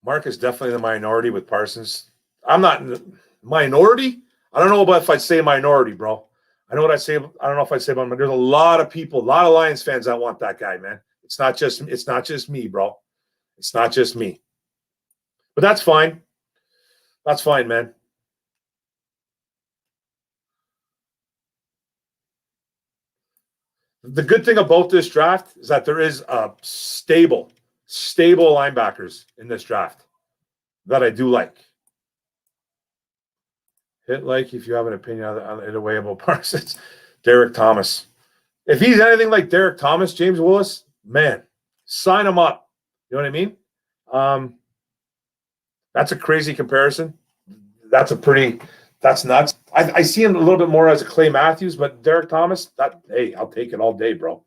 Speaker 1: Mark is definitely the minority with Parsons. I'm not in the minority. I don't know about if I'd say minority, bro. I know what I say. I don't know if I'd say about him. There's a lot of people, a lot of Lions fans that want that guy, man. It's not just me, bro. It's not just me. But that's fine. That's fine, man. The good thing about this draft is that there is stable linebackers in this draft that I do like. Hit like if you have an opinion in a way about Parsons. Derek Thomas. If he's anything like Derek Thomas, James Willis, man, sign him up. You know what I mean? That's a crazy comparison. That's nuts. I see him a little bit more as a Clay Matthews, but Derek Thomas, hey, I'll take it all day, bro.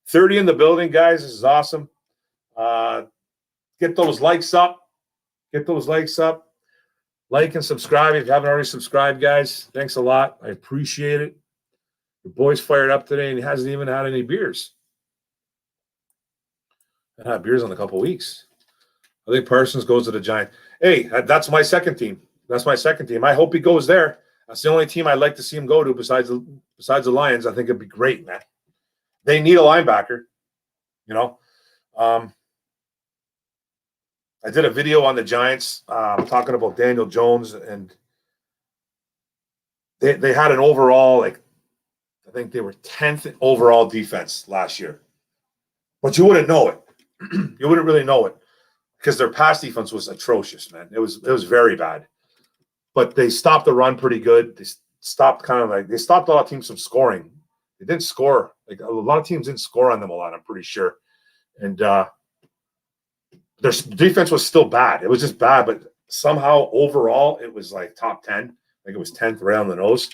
Speaker 1: 30 in the building, guys. This is awesome. Get those likes up. Like and subscribe if you haven't already subscribed, guys. Thanks a lot. I appreciate it. The boy's fired up today, and he hasn't even had any beers. I had beers in a couple weeks. I think Parsons goes to the Giants. Hey, that's my second team. I hope he goes there. That's the only team I'd like to see him go to besides the Lions. I think it'd be great, man. They need a linebacker, you know. I did a video on the Giants talking about Daniel Jones, and they had an overall, I think they were 10th overall defense last year. But you wouldn't know it. You wouldn't really know it because their pass defense was atrocious, man. It was very bad. But they stopped the run pretty good. They stopped a lot of teams from scoring. They didn't score. A lot of teams didn't score on them a lot, I'm pretty sure. And their defense was still bad. It was just bad, but somehow overall it was like top 10. It was 10th right on the nose.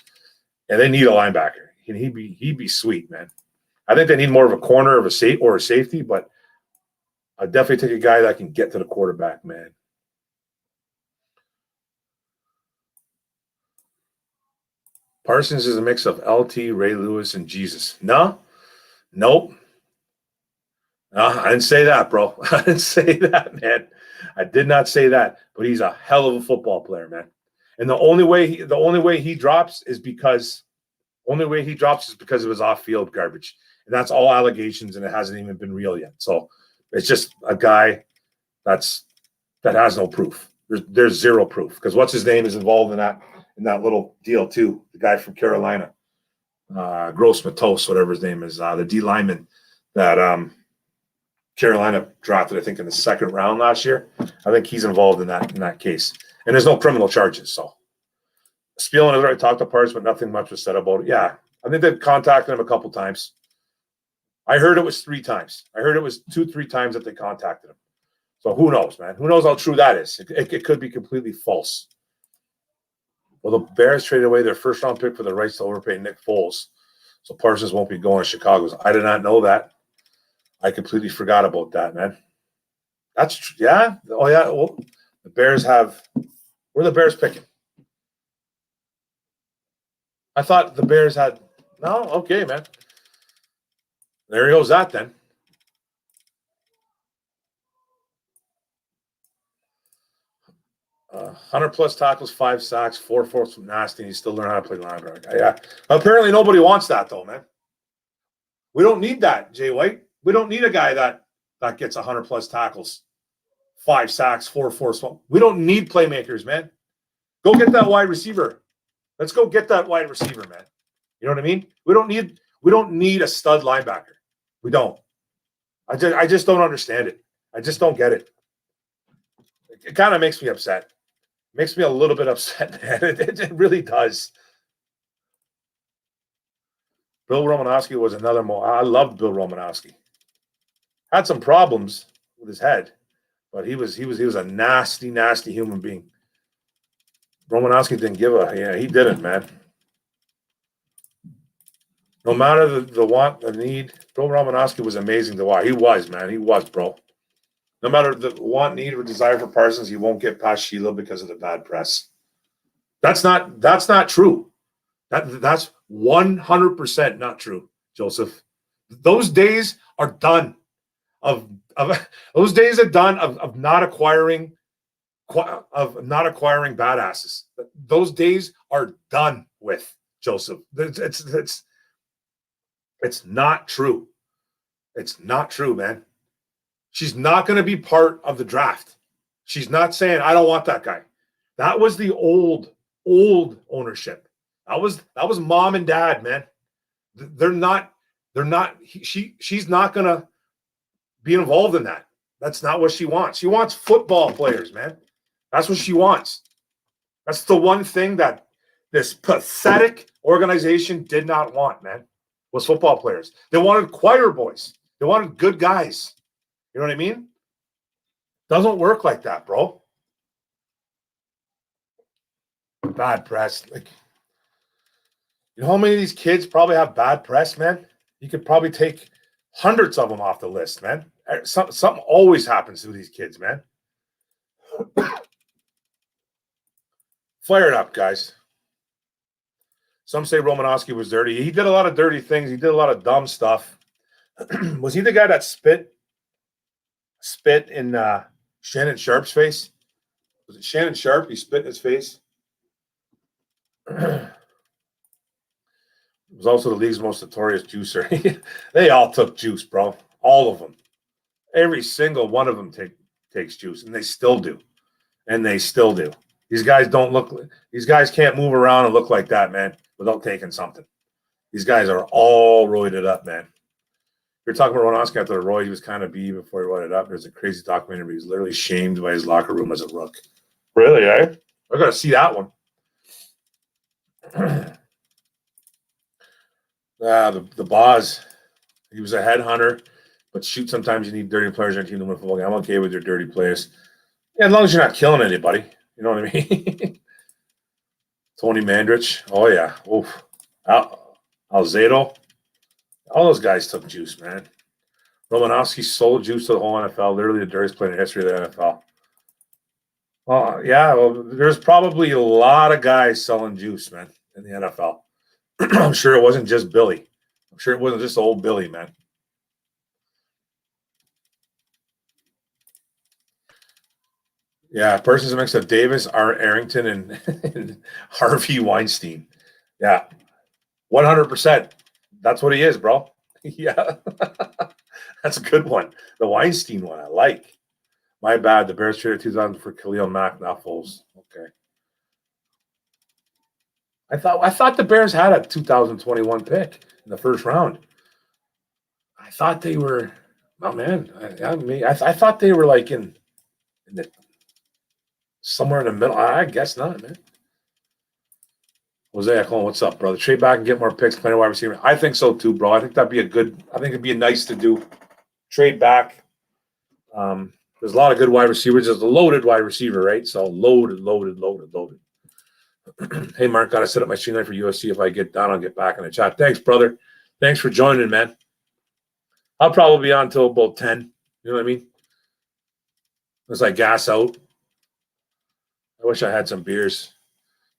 Speaker 1: And they need a linebacker. He'd be sweet, man. I think they need more of a corner or a safety, but I'd definitely take a guy that can get to the quarterback, man. Parsons is a mix of LT, Ray Lewis, and Jesus. Nope. No, I didn't say that, bro. I didn't say that, man. I did not say that. But he's a hell of a football player, man. And the only way he drops is because of his off-field garbage. And that's all allegations, and it hasn't even been real yet. So it's just a guy that has no proof. There's zero proof, because what's his name is involved in that little deal too. The guy from Carolina, Gross Matos, whatever his name is, the D lineman that Carolina drafted, I think, in the second round last year. I think he's involved in that case, and there's no criminal charges. So Spielman has already talked to parties, but nothing much was said about it. Yeah, I think they've contacted him a couple times. I heard it was 3 times. I heard it was 2-3 times that they contacted him. So who knows, man? Who knows how true that is? It could be completely false. Well, the Bears traded away their first-round pick for the rights to overpay Nick Foles, so Parsons won't be going to Chicago. I did not know that. I completely forgot about that, man. That's true. Yeah? Oh, yeah. Well, the Bears have – where are the Bears picking? I thought the Bears had – no? Okay, man. There goes that then. 100-plus tackles, 5 sacks, 4 forced from nasty, and he's still learning how to play linebacker. Yeah. Apparently nobody wants that, though, man. We don't need that, Jay White. We don't need a guy that gets 100-plus tackles, 5 sacks, 4 forced. We don't need playmakers, man. Go get that wide receiver. Let's go get that wide receiver, man. You know what I mean? We don't need a stud linebacker. We don't. I just don't understand it. I just don't get it. It kind of makes me upset. Makes me a little bit upset, man. It really does. Bill Romanowski was another I loved Bill Romanowski. Had some problems with his head, but he was a nasty, nasty human being. Romanowski didn't give a he didn't, man. No matter the want, the need, Bill Romanowski was amazing to watch. He was, man. He was, bro. No matter the want, need, or desire for Parsons, he won't get past Sheila because of the bad press. That's not true. That's 100% not true, Joseph. Those days are done. Those days are done of not acquiring badasses. Those days are done with, Joseph. It's not true. It's not true, man. She's not going to be part of the draft. She's not saying, I don't want that guy. That was the old ownership. That was mom and dad, man. She's not going to be involved in that. That's not what she wants. She wants football players, man. That's what she wants. That's the one thing that this pathetic organization did not want, man, was football players. They wanted choir boys. They wanted good guys. You know what I mean? Doesn't work like that, bro. Bad press. Like, you know how many of these kids probably have bad press, man? You could probably take hundreds of them off the list, man. Something always happens to these kids, man. Fire it up, guys. Some say Romanowski was dirty. He did a lot of dirty things. He did a lot of dumb stuff. Was he the guy that spit in Shannon Sharp's face? Was it Shannon Sharp? He spit in his face. It was also the league's most notorious juicer. They all took juice, bro. All of them. Every single one of them takes juice, and they still do. These guys can't move around and look like that, man, without taking something. These guys are all roided up, man. You're talking about Romanowski after the Roy. He was kind of B before he roided up. There's a crazy documentary. He was literally shamed by his locker room as a rook. Really, eh? I got to see that one. The Boz. He was a headhunter, but shoot, sometimes you need dirty players on your team to win football game. I'm okay with your dirty players. Yeah, as long as you're not killing anybody. You know what I mean? Tony Mandrich. Oh, yeah. Oof. Alzado. All those guys took juice, man. Romanowski sold juice to the whole NFL, literally the dirtiest player in the history of the NFL. Yeah, well, there's probably a lot of guys selling juice, man, in the NFL. I'm sure it wasn't just Billy. I'm sure it wasn't just old Billy, man. Yeah, person's a mix of Davis, Arrington, and Harvey Weinstein. Yeah, 100%. That's what he is, bro. Yeah. That's a good one. The Weinstein one, I like. My bad. The Bears traded 2000 for Khalil Mack, not Foles. Okay. I thought the Bears had a 2021 pick in the first round. I thought they were. Oh man, I thought they were like in the somewhere in the middle. I guess not, man. Jose Acon, what's up, brother? Trade back and get more picks, playing wide receiver. I think so too, bro. I think that'd be a good. I think it'd be nice to do. Trade back. There's a lot of good wide receivers. There's a loaded wide receiver, right? So loaded. Hey, Mark, got to set up my stream night for UFC. If I get down, I'll get back in the chat. Thanks, brother. Thanks for joining, man. I'll probably be on until about 10. You know what I mean? As I gas out. I wish I had some beers.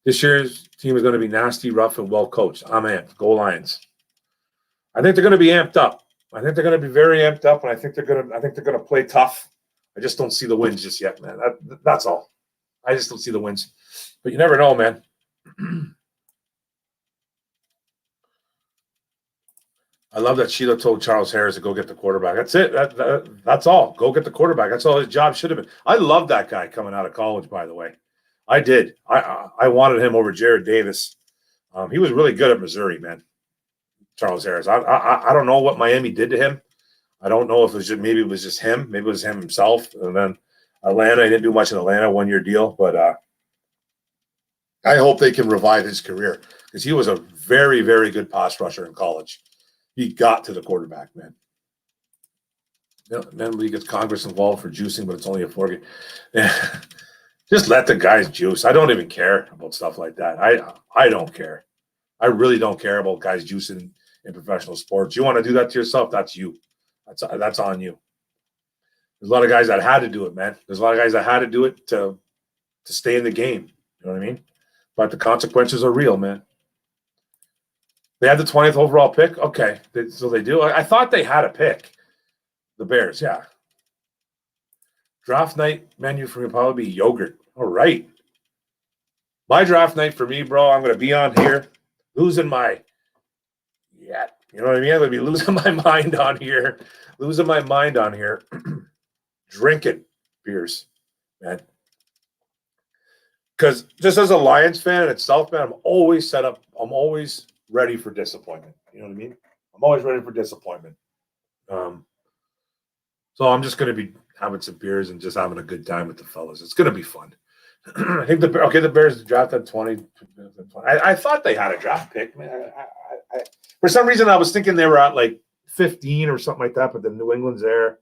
Speaker 1: This year's team is going to be nasty, rough, and well coached. I'm amped. Go Lions. I think they're going to be amped up. I think they're going to be very amped up, and I think they're going to play tough. I just don't see the wins just yet, man. That's all. I just don't see the wins. But you never know, man. I love that Sheila told Charles Harris to go get the quarterback. That's it. That's all. Go get the quarterback. That's all his job should have been. I love that guy coming out of college, by the way. I did. I wanted him over Jared Davis. He was really good at Missouri, man. Charles Harris. I don't know what Miami did to him. I don't know if it was just maybe it was just him. Maybe it was him himself. And then Atlanta, he didn't do much in Atlanta, 1-year deal. But I hope they can revive his career because he was a very, very good pass rusher in college. He got to the quarterback, man. Then he gets Congress involved for juicing, but it's only a 4 game. Yeah. Just let the guys juice. I don't even care about stuff like that. I don't care. I really don't care about guys juicing in professional sports. You want to do that to yourself, that's you. That's on you. There's a lot of guys that had to do it, man. There's a lot of guys that had to do it to stay in the game. You know what I mean? But the consequences are real, man. They had the 20th overall pick? Okay. So they do? I thought they had a pick. The Bears, yeah. Draft night menu for me will probably be yogurt. All right. My draft night for me, bro, I'm going to be on here losing my – yeah. You know what I mean? I'm going to be losing my mind on here. Drinking beers, man. Because just as a Lions fan and itself, man, I'm always set up. I'm always ready for disappointment. You know what I mean? I'm always ready for disappointment. So I'm just going to be having some beers and just having a good time with the fellas. It's going to be fun. I think the Bears drafted 20. I thought they had a draft pick, man. For some reason, I was thinking they were at like 15 or something like that, but then New England's there.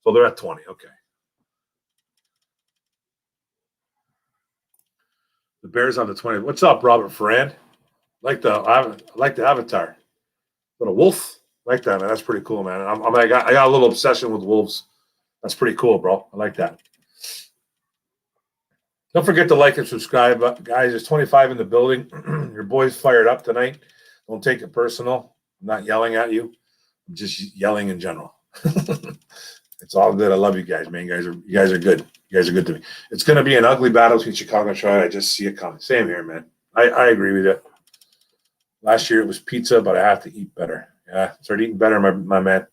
Speaker 1: So they're at 20. Okay. The Bears on the 20. What's up, Robert Ferrand? I like the avatar. But a wolf? I like that, man. That's pretty cool, man. I got a little obsession with wolves. That's pretty cool, bro. I like that. Don't forget to like and subscribe, guys. There's 25 in the building. Your boy's fired up tonight. Don't take it personal. I'm not yelling at you. I'm just yelling in general. It's all good. I love you guys, man. You guys are good. You guys are good to me. It's going to be an ugly battle between Chicago and Detroit. I just see it coming. Same here, man. I agree with you. Last year it was pizza, but I have to eat better. Yeah, start eating better, my man.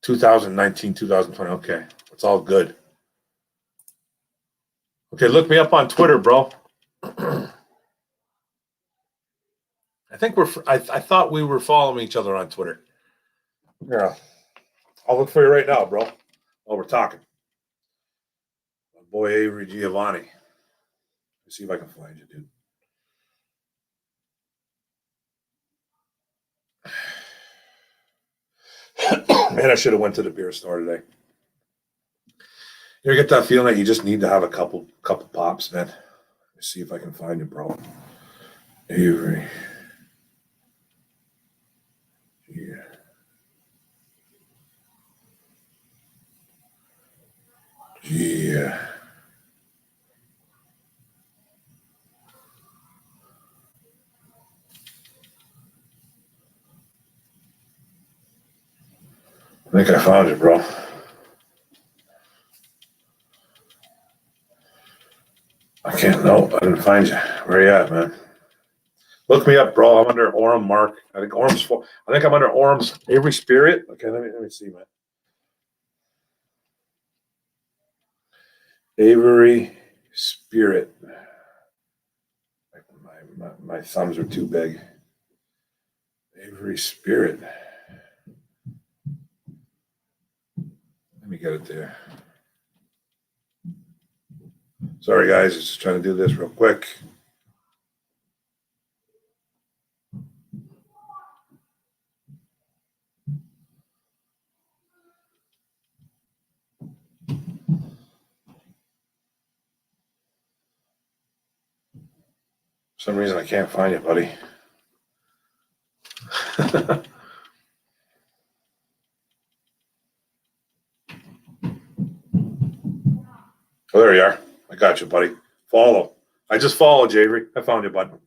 Speaker 1: 2019, 2020. Okay, it's all good. Okay, look me up on Twitter, bro. I think I thought we were following each other on Twitter. Yeah, I'll look for you right now, bro. While we're talking. My boy Avery Giovanni. Let's see if I can find you, dude. Man, I should have went to the beer store today. You ever get that feeling that you just need to have a couple pops, man? Let's see if I can find you, bro. Avery. Yeah. Yeah. I think I found you, bro. I can't. No, I didn't find you. Where you at, man? Look me up, bro. I'm under Orem Mark. I think I'm under Orem's Avery Spirit. Okay, let me see, man. Avery Spirit. My thumbs are too big. Avery Spirit. Let me get it there. Sorry, guys. Just trying to do this real quick. For some reason, I can't find it, buddy. Oh, there you are. I got you, buddy. Follow. I just followed you, Avery. I found you, bud.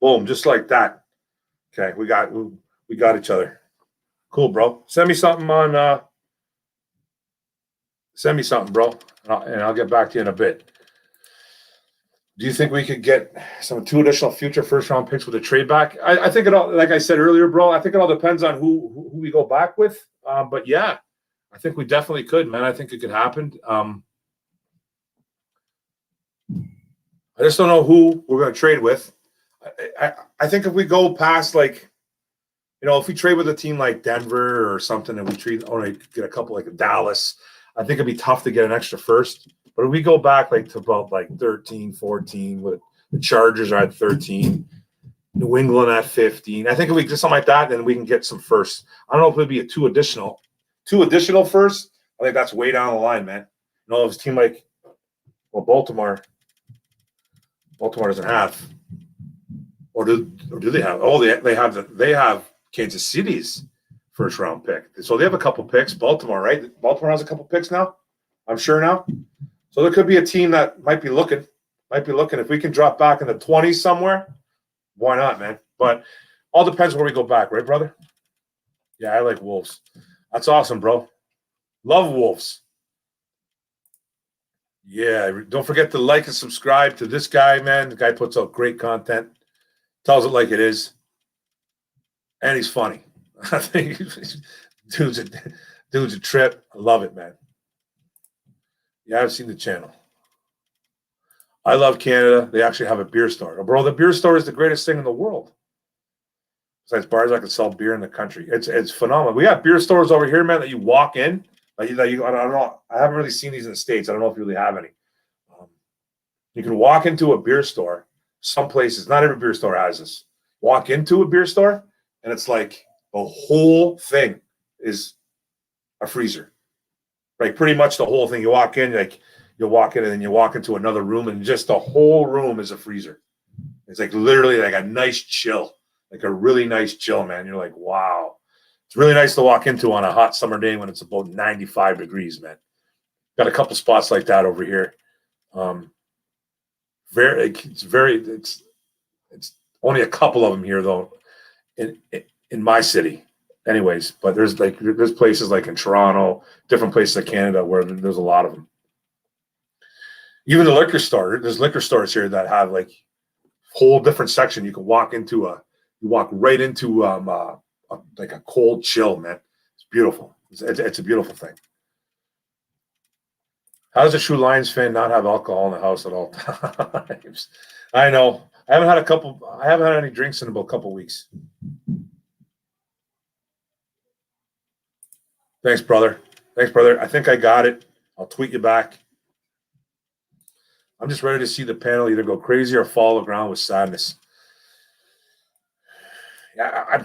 Speaker 1: Boom, just like that. Okay, we got each other. Cool, bro. Send me something, bro, and I'll get back to you in a bit. Do you think we could get two additional future first round picks with a trade back? I think it all, like I said earlier, bro. I think it all depends on who we go back with. But yeah, I think we definitely could, man. I think it could happen. I just don't know who we're going to trade with. I think if we go past, like, if we trade with a team like Denver or something, and we get a couple like Dallas, I think it'd be tough to get an extra first. But if we go back to about 13, 14, with the Chargers are at 13, New England at 15, I think if we get something like that, then we can get some firsts. I don't know if it would be two additional firsts. I think that's way down the line, man. If it's a team like, Baltimore doesn't have, or do they have? Oh, they have Kansas City's first round pick, so they have a couple picks. Baltimore, right? Baltimore has a couple picks now, I'm sure now. So there could be a team that might be looking. If we can drop back in the 20s somewhere, why not, man? But all depends where we go back, right, brother? Yeah, I like Wolves. That's awesome, bro. Love Wolves. Yeah, don't forget to like and subscribe to this guy, man. The guy puts out great content, tells it like it is, and he's funny. I think dude's a trip. I love it, man. Yeah, I've seen the channel. I love Canada. They actually have a beer store. Bro, the beer store is the greatest thing in the world. Besides bars, I can sell beer in the country. It's phenomenal. We have beer stores over here, man, that you walk in. I don't know. I haven't really seen these in the States. I don't know if you really have any. You can walk into a beer store. Some places, not every beer store has this. Walk into a beer store, and it's like the whole thing is a freezer. Like pretty much the whole thing. You walk in, you'll walk in, and then you walk into another room, and just the whole room is a freezer. It's like literally like a nice chill, like a really nice chill, man. You're like, wow. It's really nice to walk into on a hot summer day when it's about 95 degrees, man. Got a couple spots like that over here. It's only a couple of them here though, in my city. Anyways, but there's places like in Toronto, different places in Canada where there's a lot of them. Even the liquor store, there's liquor stores here that have like whole different section. You can walk right into like a cold chill, man. It's beautiful. It's a beautiful thing. How does a true Lions fan not have alcohol in the house at all times? I know. I haven't had any drinks in about a couple weeks. Thanks, brother. I think I got it. I'll tweet you back. I'm just ready to see the panel either go crazy or fall to the ground with sadness. Yeah,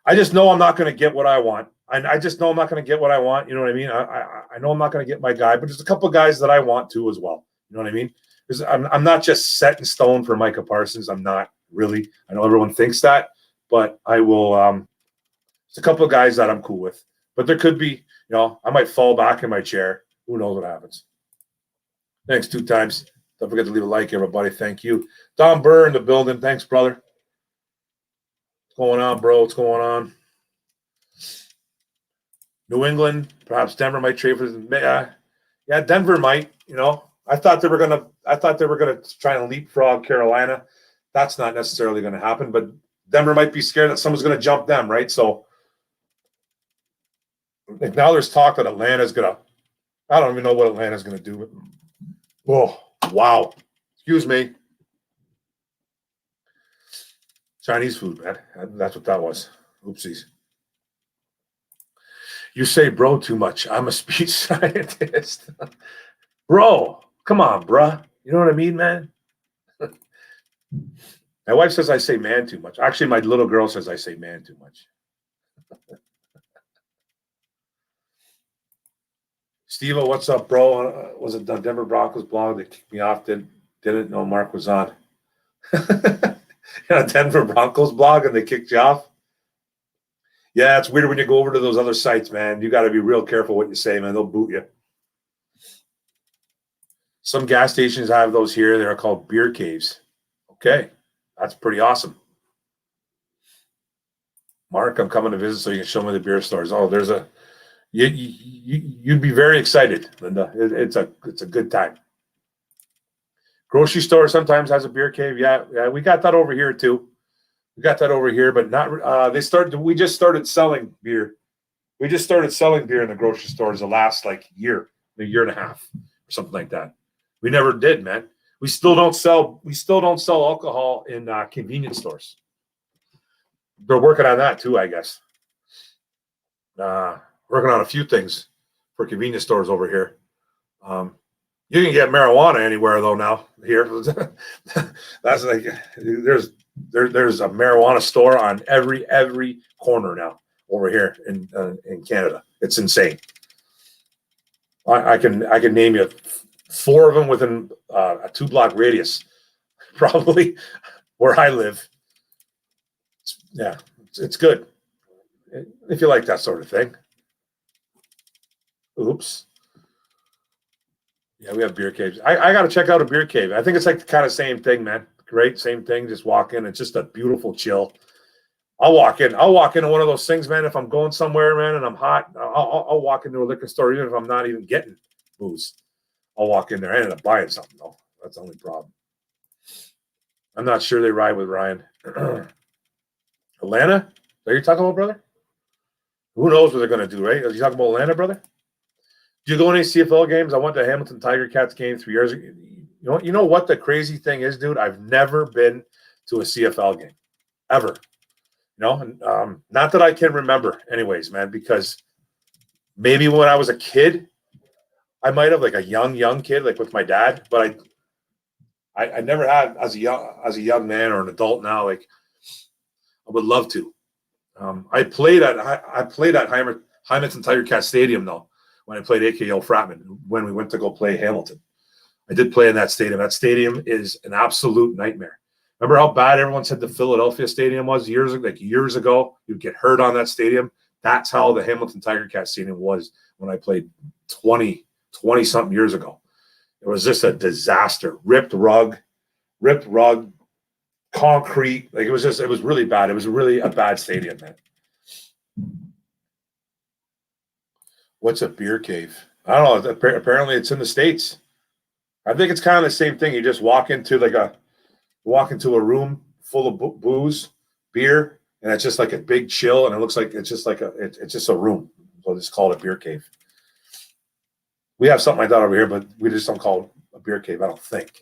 Speaker 1: I just know I'm not going to get what I want. I just know I'm not going to get what I want. You know what I mean? I know I'm not going to get my guy, but there's a couple of guys that I want to as well. You know what I mean? Because I'm not just set in stone for Micah Parsons. I'm not really. I know everyone thinks that, but I will. There's a couple of guys that I'm cool with, but there could be. I might fall back in my chair. Who knows what happens? Thanks 2 times. Don't forget to leave a like, everybody. Thank you. Don Burr in the building. Thanks, brother. What's going on, bro? What's going on? New England, perhaps Denver might trade for them. Yeah, Denver might. I thought they were gonna try and leapfrog Carolina. That's not necessarily going to happen, but Denver might be scared that someone's going to jump them, right? So like now there's talk that Atlanta's going to, I don't even know what Atlanta's going to do. Oh, wow. Excuse me. Chinese food, man. That's what that was. Oopsies. You say bro too much. I'm a speech scientist. Bro, come on, bruh. You know what I mean, man? My wife says I say man too much. Actually, my little girl says I say man too much. Steve-O, what's up, bro? Was it the Denver Broncos blog that kicked me off? Didn't know Mark was on. Denver Broncos blog and they kicked you off? Yeah, it's weird when you go over to those other sites, man. You got to be real careful what you say, man. They'll boot you. Some gas stations have those here. They're called beer caves. Okay, that's pretty awesome. Mark, I'm coming to visit so you can show me the beer stores. Oh, there's a you'd be very excited, Linda. It's a good time. Grocery store sometimes has a beer cave. Yeah, we got that over here too. We got that over here, but not. We just started selling beer. We just started selling beer in the grocery stores the last a year and a half, or something like that. We never did, man. We still don't sell alcohol in convenience stores. They're working on that too, I guess. Working on a few things for convenience stores over here. You can get marijuana anywhere though now. Here, that's there's a marijuana store on every corner now over here in Canada. It's insane. I can name you 4 of them within a 2-block radius, probably where I live. It's good if you like that sort of thing. Oops. Yeah, we have beer caves. I got to check out a beer cave. I think it's like the kind of same thing, man. Great, same thing. Just walk in. It's just a beautiful chill. I'll walk into one of those things, man. If I'm going somewhere, man, and I'm hot, I'll walk into a liquor store even if I'm not even getting booze. I'll walk in there. I ended up buying something though. That's the only problem. I'm not sure they ride with Ryan. Atlanta? Is that what you're talking about, brother? Who knows what they're going to do, right? Are you talking about Atlanta, brother? Do you go to any CFL games? I went to a Hamilton Tiger Cats game 3 years ago. You know what the crazy thing is, dude? I've never been to a CFL game, ever. Not that I can remember anyways, man, because maybe when I was a kid, I might have, like a young kid, like with my dad, but I never had as a young man or an adult now. Like I would love to. I played at Hamilton Tiger Cat Stadium though when I played AKO Fratman when we went to go play Hamilton. I did play in that stadium. That stadium is an absolute nightmare. Remember how bad everyone said the Philadelphia Stadium was years ago? You'd get hurt on that stadium. That's how the Hamilton Tiger Cat Stadium was when I played 20 something years ago. It was just a disaster. Ripped rug, concrete. It was really bad. It was really a bad stadium, man. What's a beer cave? I don't know. Apparently it's in the States. I think it's kind of the same thing. You just walk into a room full of booze, beer, and it's just like a big chill, and it looks like it's just a room. So just call it a beer cave. We have something like that over here, but we just don't call it a beer cave, I don't think.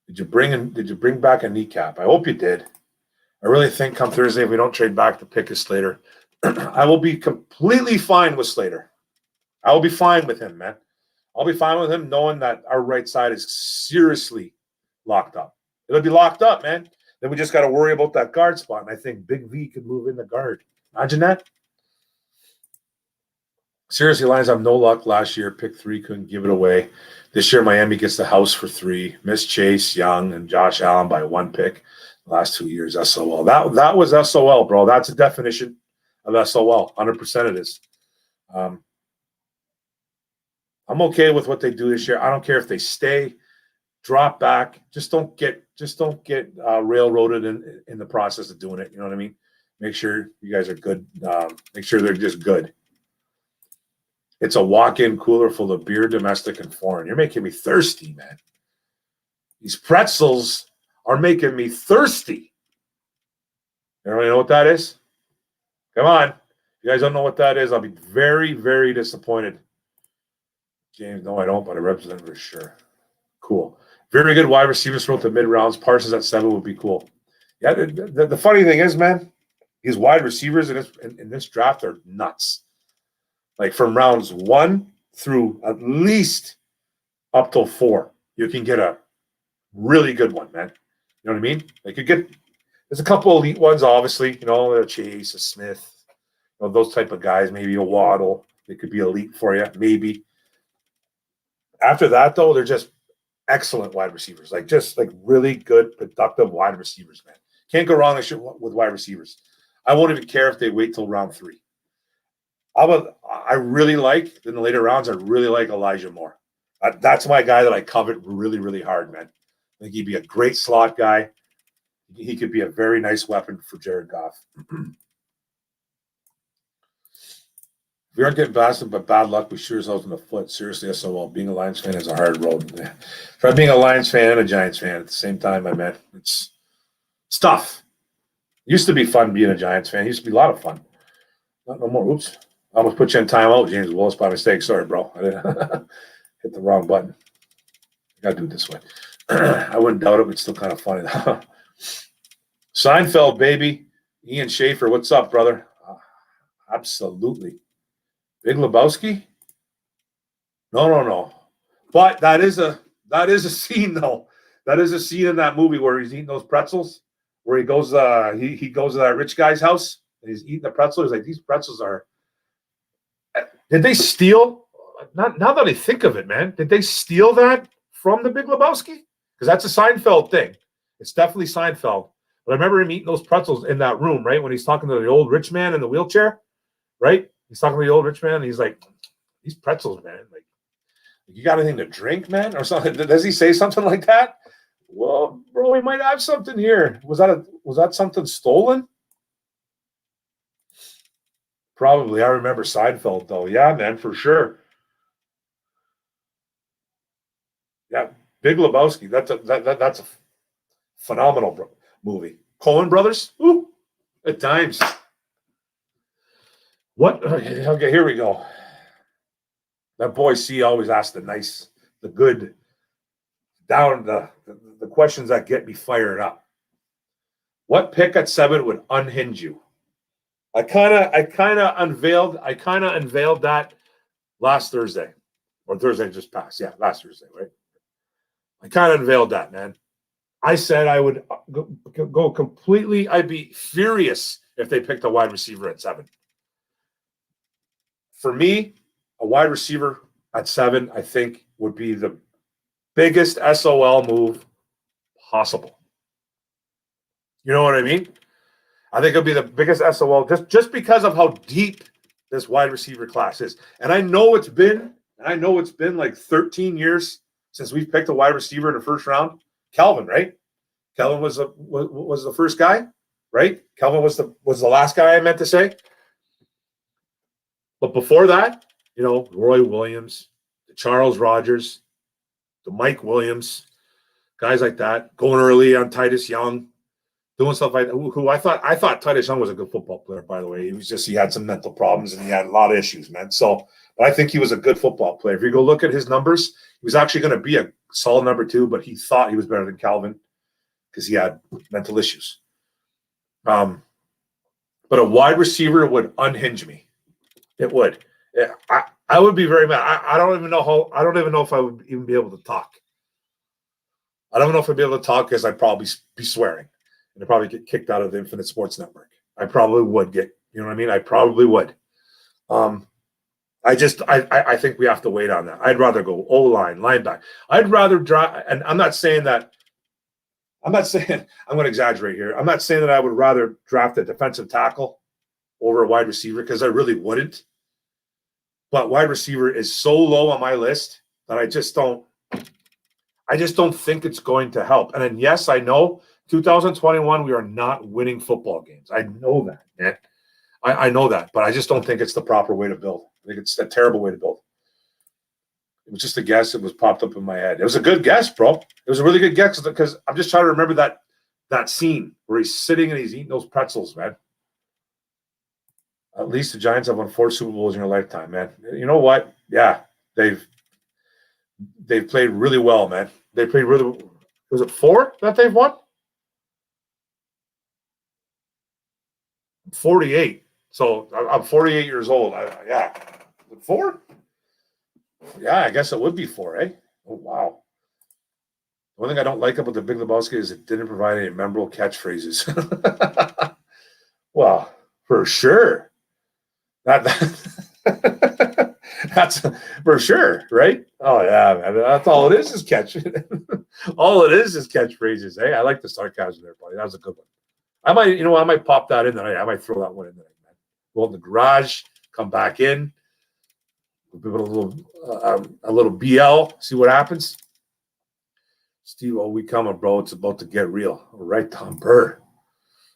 Speaker 1: Did you bring back a kneecap? I hope you did. I really think come Thursday, if we don't trade back the pick of Slater, I will be completely fine with Slater. I will be fine with him, man. I'll be fine with him knowing that our right side is seriously locked up. It'll be locked up, man. Then we just got to worry about that guard spot. And I think Big V could move in the guard. Imagine that. Seriously, Lions have no luck last year. Pick 3 couldn't give it away. This year, Miami gets the house for 3. Miss Chase, Young, and Josh Allen by 1 pick. The last 2 years, SOL. That was SOL, bro. That's a definition of SOL. 100% it is. I'm okay with what they do this year. I don't care if they stay, drop back. Just don't get railroaded in the process of doing it. You know what I mean? Make sure you guys are good. Make sure they're just good. It's a walk-in cooler full of beer, domestic and foreign. You're making me thirsty, man. These pretzels are making me thirsty. Everybody know what that is? Come on. If you guys don't know what that is, I'll be very, very disappointed. James, no, I don't, but I represent for sure. Cool. Very good wide receivers throughout the mid-rounds. Parsons at 7 would be cool. Yeah, the funny thing is, man, these wide receivers in this draft are nuts. Like from rounds 1 through at least up till 4, you can get a really good one, man. You know what I mean? Like there's a couple elite ones, obviously. You know, a Chase, a Smith, you know, those type of guys. Maybe a Waddle. They could be elite for you, maybe. After that, though, they're just excellent wide receivers. Like just like really good, productive wide receivers, man. Can't go wrong with wide receivers. I won't even care if they wait till round 3. I really like in the later rounds. I really like Elijah Moore. That's my guy that I covet really, really hard, man. I think he'd be a great slot guy. He could be a very nice weapon for Jared Goff. If we aren't getting past it, but bad luck, we sure as hell's in the foot. Seriously, SOL. Being a Lions fan is a hard road. Try being a Lions fan and a Giants fan at the same time, my man. It's tough. It used to be fun being a Giants fan. It used to be a lot of fun. Not no more. Oops. I almost put you in timeout, James Willis, by mistake. Sorry, bro. I didn't hit the wrong button. I got to do it this way. I wouldn't doubt it, but it's still kind of funny. Seinfeld, baby. Ian Schaefer, what's up, brother? Absolutely. Big Lebowski? No. But that is a scene, though. That is a scene in that movie where he's eating those pretzels, where he goes he goes to that rich guy's house and he's eating the pretzel. He's like, these pretzels are. Did they steal? Not now that I think of it, man. Did they steal that from the Big Lebowski? Because that's a Seinfeld thing. It's definitely Seinfeld. But I remember him eating those pretzels in that room, right? When he's talking to the old rich man in the wheelchair, right? He's talking to the old rich man, and he's like, these pretzels, man. Like, you got anything to drink, man? Or something? Does he say something like that? Well, bro, we might have something here. Was that something stolen? Probably. I remember Seinfeld, though. Yeah, man, for sure. Yeah, Big Lebowski. That's a phenomenal movie. Coen Brothers. Ooh, at times. What? Okay, here we go. That boy C always asks the good, down the questions that get me fired up. What pick at 7 would unhinge you? I kind of unveiled that last Thursday, or Thursday just passed. Yeah, last Thursday, right? I kind of unveiled that, man. I said I would go completely. I'd be furious if they picked a wide receiver at 7. For me, a wide receiver at 7, I think, would be the biggest SOL move possible. You know what I mean? I think it'll be the biggest SOL just because of how deep this wide receiver class is. And I know it's been like 13 years since we've picked a wide receiver in the first round. Calvin, right? Calvin was the first guy, right? Calvin was the last guy I meant to say. But before that, you know, Roy Williams, the Charles Rogers, the Mike Williams, guys like that, going early on Titus Young, doing stuff like that. Who I thought Titus Young was a good football player, by the way. He had some mental problems and he had a lot of issues, man. So, but I think he was a good football player. If you go look at his numbers, he was actually going to be a solid number 2, but he thought he was better than Calvin because he had mental issues. But a wide receiver would unhinge me. It would. I would be very mad. I don't even know if I would even be able to talk. I don't know if I'd be able to talk because I'd probably be swearing. And I'd probably get kicked out of the Infinite Sports Network. I probably would get, you know what I mean? I probably would. I think we have to wait on that. I'd rather go O-line, linebacker. I'd rather draft, and I'm not saying, I'm going to exaggerate here. I'm not saying that I would rather draft a defensive tackle over a wide receiver because I really wouldn't. But wide receiver is so low on my list that I just don't think it's going to help. And then, yes, I know 2021, we are not winning football games. I know that, man. I know that, but I just don't think it's the proper way to build. I think it's a terrible way to build. It was just a guess. It was popped up in my head. It was a good guess, bro. It was a really good guess because I'm just trying to remember that scene where he's sitting and he's eating those pretzels, man. At least the Giants have won 4 Super Bowls in your lifetime, man. You know what? Yeah, they've played really well, man. They played really. Was it 4 that they've won? 48. So I'm 48 years old. Yeah, 4. Yeah, I guess it would be 4, eh? Oh, wow. One thing I don't like about the Big Lebowski is it didn't provide any memorable catchphrases. Well, for sure. That's for sure, right? Oh, yeah, man. That's all it is catch. All it is catchphrases. Hey, I like the sarcasm there, buddy. That was a good one. I might pop that in tonight. I might throw that one in tonight, man. Go out in the garage, come back in. Give it a little BL, see what happens. Steve, we coming, bro. It's about to get real. All right, Tom Burr.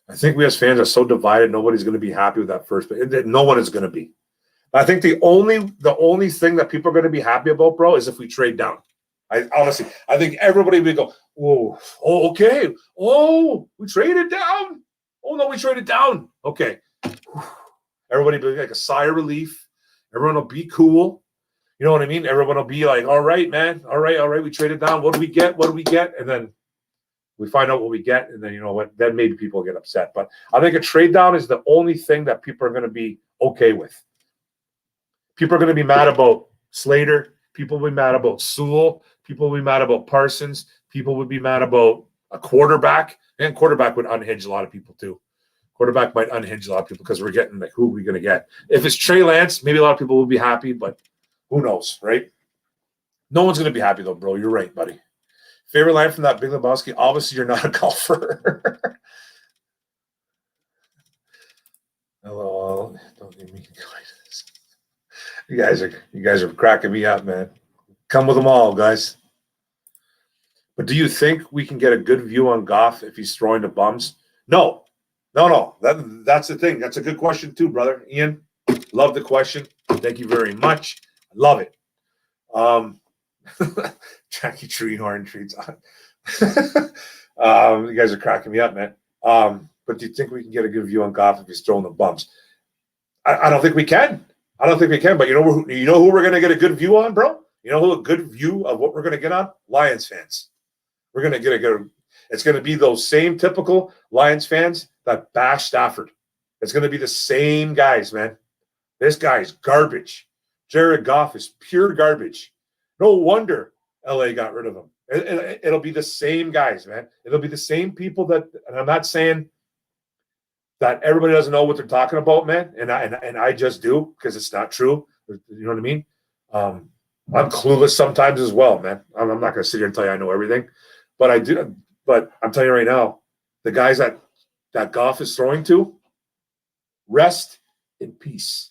Speaker 1: I think we as fans are so divided, nobody's going to be happy with that first. But no one is going to be. I think the only thing that people are going to be happy about, bro, is if we trade down. I think everybody would go, whoa, oh, okay. Oh, we traded down. Oh, no, we traded down. Okay. Everybody will be like a sigh of relief. Everyone will be cool. You know what I mean? Everyone will be like, all right, man. All right. We traded down. What do we get? And then we find out what we get. And then, you know what? Then maybe people get upset. But I think a trade down is the only thing that people are going to be okay with. People are going to be mad about Slater. People will be mad about Sewell. People will be mad about Parsons. People would be mad about a quarterback. And quarterback would unhinge a lot of people too. Quarterback might unhinge a lot of people because we're getting like, who are we going to get? If it's Trey Lance, maybe a lot of people will be happy, but who knows, right? No one's going to be happy though, bro. You're right, buddy. Favorite line from that Big Lebowski? Obviously, you're not a golfer. Hello, don't give me guys. You guys are cracking me up, man. Come with them all, guys. But do you think we can get a good view on Goff if he's throwing to bums? No. That's the thing. That's a good question too, brother. Ian, love the question. Thank you very much. I love it. Jackie Treehorn treats on. You guys are cracking me up, man. But do you think we can get a good view on Goff if he's throwing the bumps? I don't think we can. But you know who we're going to get a good view on, bro? You know who a good view of what we're going to get on? Lions fans. We're going to get a good. It's going to be those same typical Lions fans that bash Stafford. It's going to be the same guys, man. This guy's garbage. Jared Goff is pure garbage. No wonder LA got rid of him. It'll be the same guys, man. It'll be the same people that, and I'm not saying that everybody doesn't know what they're talking about, man. And I just do because it's not true. You know what I mean? I'm clueless sometimes as well, man. I'm not going to sit here and tell you I know everything, but I do. But I'm telling you right now, the guys that Goff is throwing to, rest in peace.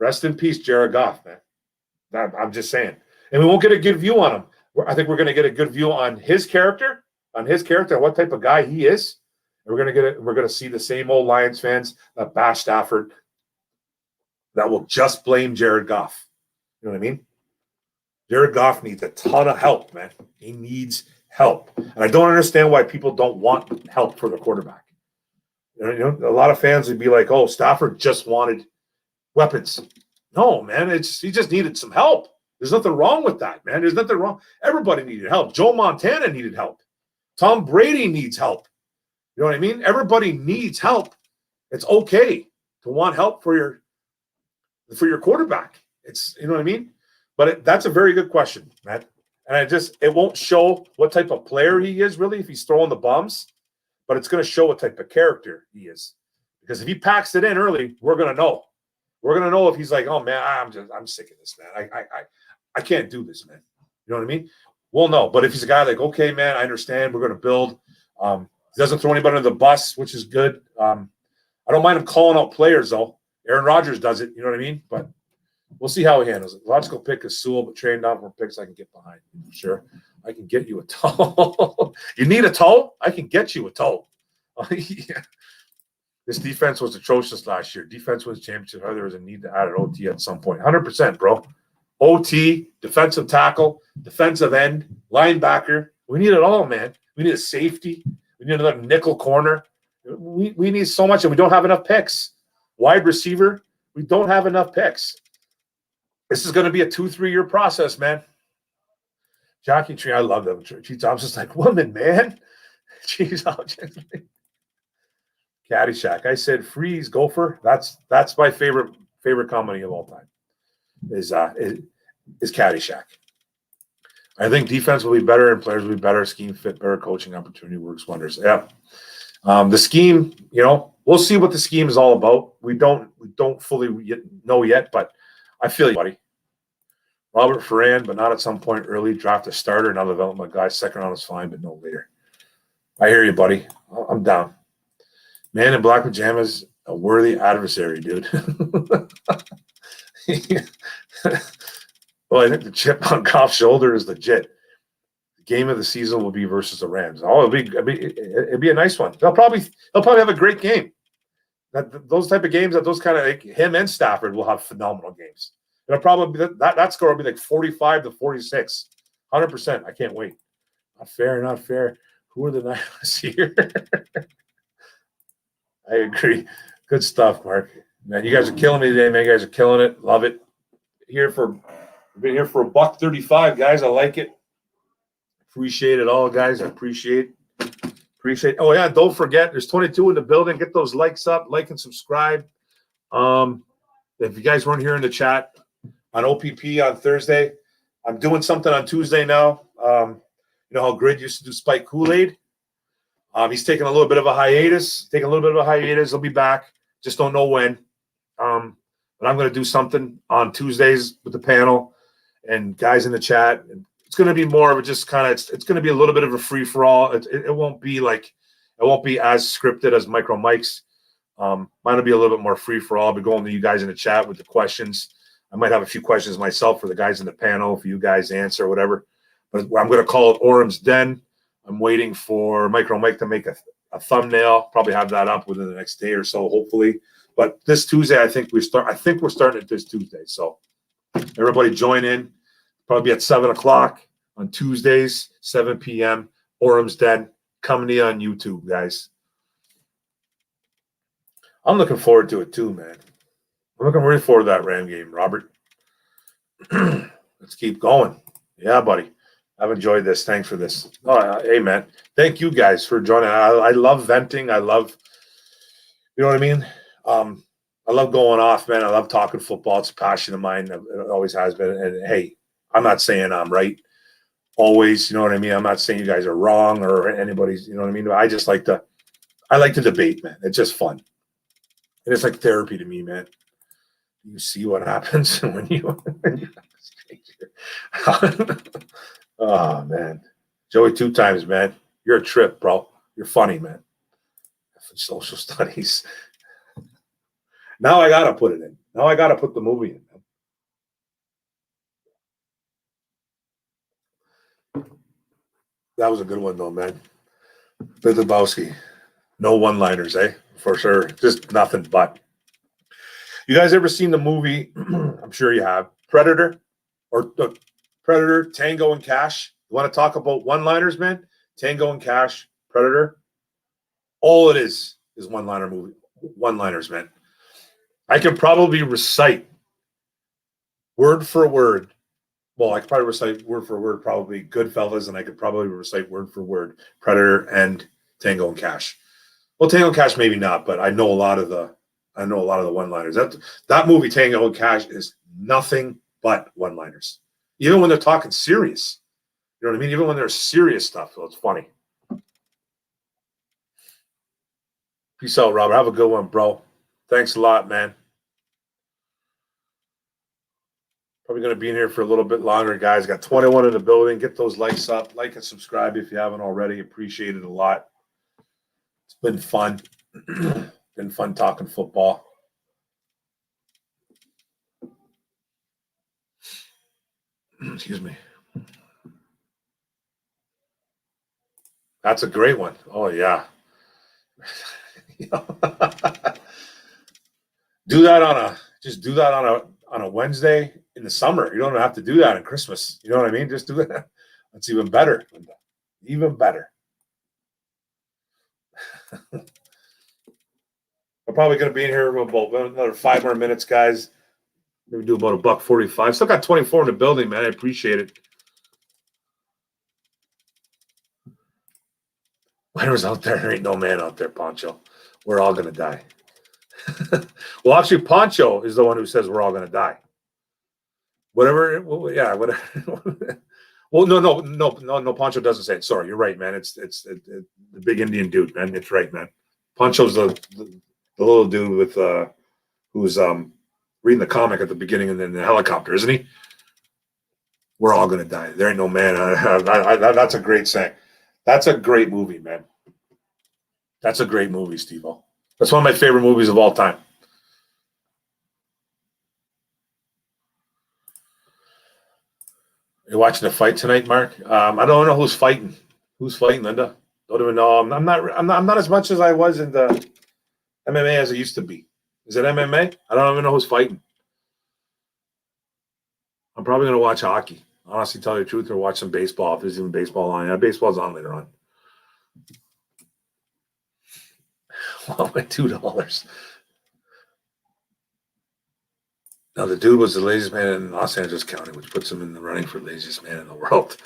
Speaker 1: Rest in peace, Jared Goff, man. I'm just saying. And we won't get a good view on him. I think we're going to get a good view on his character, and what type of guy he is. And we're going to see the same old Lions fans that bash Stafford that will just blame Jared Goff. You know what I mean? Jared Goff needs a ton of help, man. He needs help. And I don't understand why people don't want help for the quarterback. You know, a lot of fans would be like, oh, Stafford just wanted weapons. No, man, he just needed some help. There's nothing wrong with that, man. There's nothing wrong. Everybody needed help. Joe Montana needed help. Tom Brady needs help. You know what I mean? Everybody needs help. It's okay to want help for your quarterback. It's, you know what I mean? But that's a very good question, Matt. And it won't show what type of player he is really if he's throwing the bombs, but it's going to show what type of character he is. Because if he packs it in early, we're going to know. We're going to know if he's like, oh man, I'm sick of this, man. I can't do this, man. You know what I mean? We'll know. But if he's a guy like, okay, man, I understand. We're going to build. He doesn't throw anybody under the bus, which is good. I don't mind him calling out players, though. Aaron Rodgers does it. You know what I mean? But we'll see how he handles it. Logical pick is Sewell, but trading down for picks I can get behind. Sure. I can get you a toe. You need a toe? I can get you a toe. Yeah. This defense was atrocious last year. Defense wins championship. There was a need to add an OT at some point. 100%, bro. OT, defensive tackle, defensive end, linebacker. We need it all, man. We need a safety. We need another nickel corner. We need so much, and we don't have enough picks. Wide receiver, we don't have enough picks. This is going to be a 2-3 year process, man. Jackie Tree, I love them. I'm just like, woman, man. Jeez, Caddyshack. I said, freeze, gopher. That's my favorite comedy of all time. Is Caddyshack. I think defense will be better and players will be better. Scheme fit better. Coaching opportunity works wonders. Yeah. The scheme, we'll see what the scheme is all about. We don't fully know yet, but I feel you, buddy. Robert Ferran, but not at some point early. Draft a starter, not a development guy. Second round is fine, but no later. I hear you, buddy. I'm down. Man in black pajamas, a worthy adversary, dude. Well, I think the chip on Goff's shoulder is legit. The game of the season will be versus the Rams. Oh, it'd be a nice one. He'll probably have a great game. Those type of games, those kind of him and Stafford will have phenomenal games. It'll probably that score will be like 45-46, 100%. I can't wait. Not fair. Who are the Niners here? I agree. Good stuff, Mark. Man, you guys are killing me today, man. You guys are killing it. Love it. We've been here for $1.35, guys. I like it. Appreciate it all, guys. I appreciate. Oh yeah, don't forget, there's 22 in the building. Get those likes up, like and subscribe. If you guys weren't here in the chat on OPP on Thursday, I'm doing something on Tuesday now. You know how Grid used to do Spike Kool-Aid? He's taking a little bit of a hiatus. He'll be back. Just don't know when. But I'm going to do something on Tuesdays with the panel and guys in the chat. It's going to be more of a just kind of it's going to be a little bit of a free for all. It won't be as scripted as Micro Mike's. Mine will be a little bit more free for all. I'll be going to you guys in the chat with the questions. I might have a few questions myself for the guys in the panel for you guys to answer, whatever. But I'm going to call it Orem's Den. I'm waiting for Micro Mike to make a thumbnail. Probably have that up within the next day or so, hopefully. But this Tuesday, I think we're starting it this Tuesday. So everybody join in. Probably at 7 o'clock on Tuesdays, 7 p.m. Orem's Den coming to you on YouTube, guys. I'm looking forward to it too, man. I'm looking really forward to that Ram game, Robert. Let's keep going. Yeah, buddy. I've enjoyed this. Thanks for this. Oh, hey, man. Thank you guys for joining. I love venting. I love, you know what I mean? I love going off, man. I love talking football. It's a passion of mine. It always has been. And, hey, I'm not saying I'm right always. You know what I mean? I'm not saying you guys are wrong or anybody's, you know what I mean? I just like to debate, man. It's just fun. And it's like therapy to me, man. You see what happens when you oh, man. Joey 2 times, man. You're a trip, bro. You're funny, man. Social studies. Now I got to put it in. Now I got to put the movie in, man. That was a good one, though, man. Big Lebowski. No one-liners, eh? For sure. Just nothing but. You guys ever seen the movie? I'm sure you have. Predator? Or Predator, Tango and Cash. You want to talk about one-liners, man? Tango and Cash, Predator. All it is one-liners, man. I can probably recite word for word. Well, I could probably recite word for word probably Goodfellas, and I could probably recite word for word Predator and Tango and Cash. Well, Tango and Cash maybe not, but I know a lot of the one-liners. That movie Tango and Cash is nothing but one-liners. Even when they're talking serious. You know what I mean? Even when there's serious stuff, so it's funny. Peace out, Robert. Have a good one, bro. Thanks a lot, man. Probably going to be in here for a little bit longer, guys. Got 21 in the building. Get those likes up. Like and subscribe if you haven't already. Appreciate it a lot. It's been fun. Been fun talking football. Excuse me. That's a great one. Oh, yeah. Do that on on a Wednesday in the summer. You don't have to do that on Christmas. You know what I mean? Just do it. That's even better, Linda. Even better. I'm probably going to be in here about another 5 more minutes, guys. Maybe do about $1.45. Still got 24 in the building, man. I appreciate it. Winner's out there. There ain't no man out there, Poncho. We're all going to die. Well, actually, Poncho is the one who says we're all going to die. Whatever. Whatever. Well, no. Poncho doesn't say it. Sorry, you're right, man. It's the big Indian dude, man. It's right, man. Poncho's the little dude with who's reading the comic at the beginning and then the helicopter, isn't he? We're all gonna die. There ain't no man. That's a great saying. That's a great movie, man. That's a great movie, Steve-O. That's one of my favorite movies of all time. You're watching the fight tonight, Mark? I don't know who's fighting. Who's fighting, Linda? Don't even know. I'm not as much as I was in the MMA as I used to be. Is it MMA? I don't even know who's fighting. I'm probably going to watch hockey. Honestly, tell you the truth, or watch some baseball if there's even baseball on. Yeah, baseball's on later on. Well, my $2. Now, the dude was the laziest man in Los Angeles County, which puts him in the running for laziest man in the world.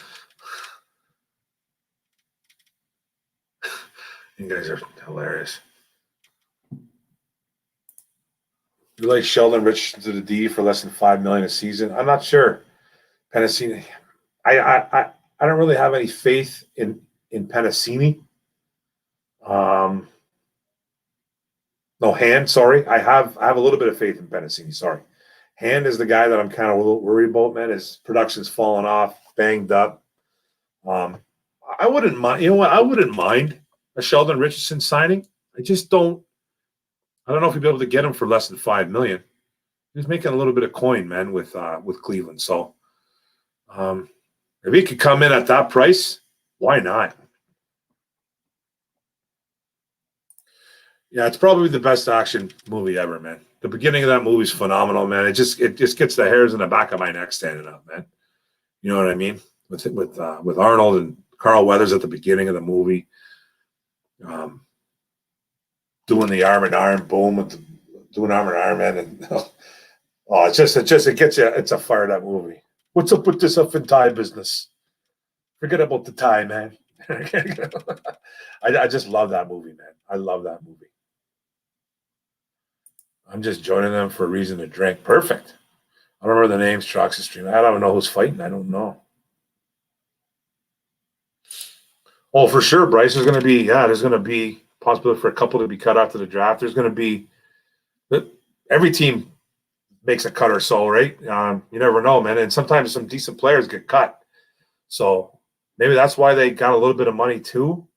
Speaker 1: You guys are hilarious. You like Sheldon Richardson to the D for less than $5 million a season? I'm not sure. Penasini, I don't really have any faith in Penasini. No, Hand. Sorry, I have a little bit of faith in Penasini. Sorry, Hand is the guy that I'm kind of a little worried about. Man, his production's fallen off, banged up. I wouldn't mind. You know what? I wouldn't mind a Sheldon Richardson signing. I just don't. I don't know if you'd be able to get him for less than $5 million. He's making a little bit of coin, man, with Cleveland. So, if he could come in at that price, why not? Yeah, it's probably the best action movie ever, man. The beginning of that movie is phenomenal, man. It just gets the hairs in the back of my neck standing up, man. You know what I mean? With Arnold and Carl Weathers at the beginning of the movie, doing the arm in arm, boom, doing arm in arm, man, and it gets you. It's a fired up movie. What's up with this up and tie business? Forget about the tie, man. I just love that movie, man. I love that movie. I'm just joining them for a reason to drink. Perfect. I don't remember the names, Trucks and Stream. I don't even know who's fighting. I don't know. Oh, for sure, Bryce. There's going to be possibility for a couple to be cut after the draft. There's going to be every team makes a cut or so, right? You never know, man. And sometimes some decent players get cut. So maybe that's why they got a little bit of money too.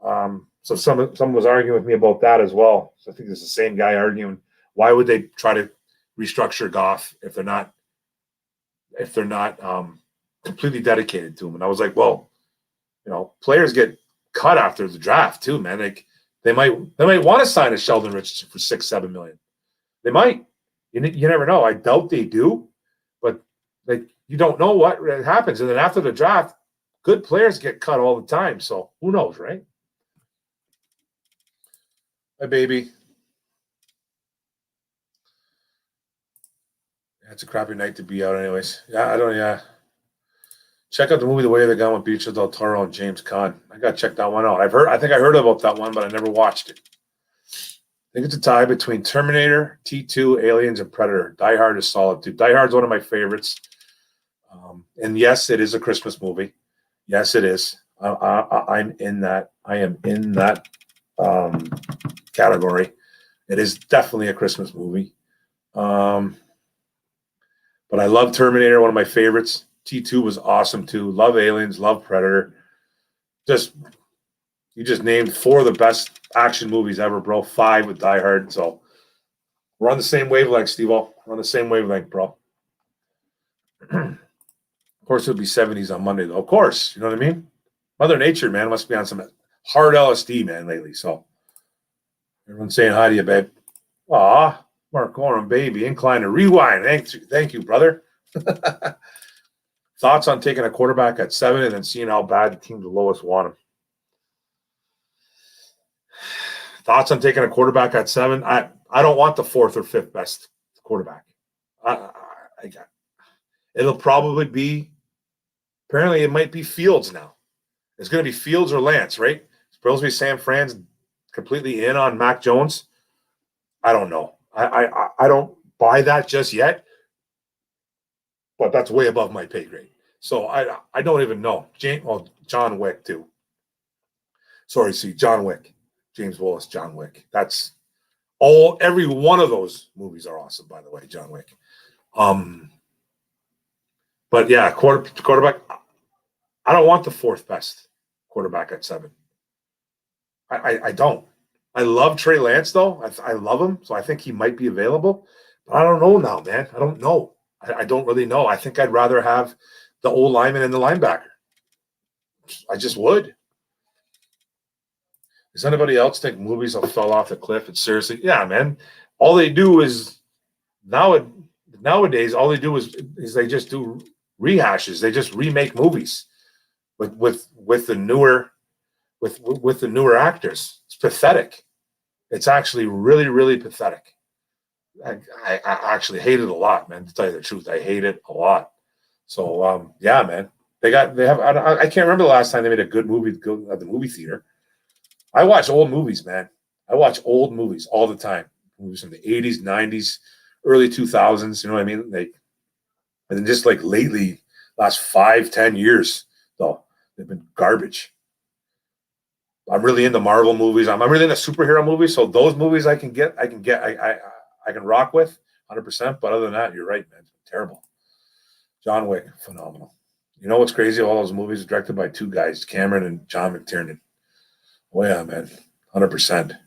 Speaker 1: So someone was arguing with me about that as well. So I think it's the same guy arguing, why would they try to restructure Goff if they're not completely dedicated to him? And I was like, well, players get cut after the draft too, man. They might want to sign a Sheldon Richardson for $6-7 million. They might. You never know. I doubt they do, but you don't know what happens. And then after the draft, good players get cut all the time. So who knows, right? Hi, baby. It's a crappy night to be out anyways. Yeah. Check out the movie The Way of the Gun with Benicio del Toro and James Caan. I got to check that one out. I think I heard about that one, but I never watched it. I think it's a tie between Terminator, T2, Aliens, and Predator. Die Hard is solid, too. Die Hard's one of my favorites. And yes, it is a Christmas movie. Yes, it is. I'm in that. I am in that category. It is definitely a Christmas movie. But I love Terminator, one of my favorites. T2 was awesome too. Love Aliens, love Predator. You just named 4 of the best action movies ever, bro. 5 with Die Hard. So we're on the same wavelength, Steve-O. We're on the same wavelength, bro. Of course, it'll be 70s on Monday, though. Of course. You know what I mean? Mother Nature, man, must be on some hard LSD, man, lately. So everyone's saying hi to you, babe. Aw, Mark Gorham, baby, incline to rewind. Thank you, brother. Thoughts on taking a quarterback at 7 and then seeing how bad the team below us want him? Thoughts on taking a quarterback at 7? I don't want the 4th or 5th best quarterback. It'll probably be, apparently it might be Fields now. It's going to be Fields or Lance, right? It's supposed to be San Fran's completely in on Mac Jones. I don't know. I don't buy that just yet, but that's way above my pay grade. So I don't even know. John Wick too. Sorry, John Wick. James Willis, John Wick. That's every one of those movies are awesome, by the way, John Wick. But yeah, quarterback. I don't want the 4th best quarterback at 7. I don't. I love Trey Lance, though. I love him, so I think he might be available. But I don't know now, man. I don't know. I don't really know. I think I'd rather have the old lineman and the linebacker. I just would. Does anybody else think movies will fall off the cliff? It's seriously, yeah, man. All they do is nowadays, all they do is they just do rehashes. They just remake movies with the newer actors. It's pathetic. It's actually really, really pathetic. I actually hate it a lot, man. To tell you the truth, I hate it a lot. So yeah, man. They have. I can't remember the last time they made a good movie go at the movie theater. I watch old movies, man. I watch old movies all the time. Movies from the 80s, 90s, early 2000s. You know what I mean? And then just like lately, last 5-10 years, though, they've been garbage. I'm really into Marvel movies. I'm really into superhero movies. So those movies I can rock with 100%. But other than that, you're right, man. It's terrible. John Wick, phenomenal. You know what's crazy? All those movies are directed by 2 guys, Cameron and John McTiernan. Oh, yeah, man. 100%.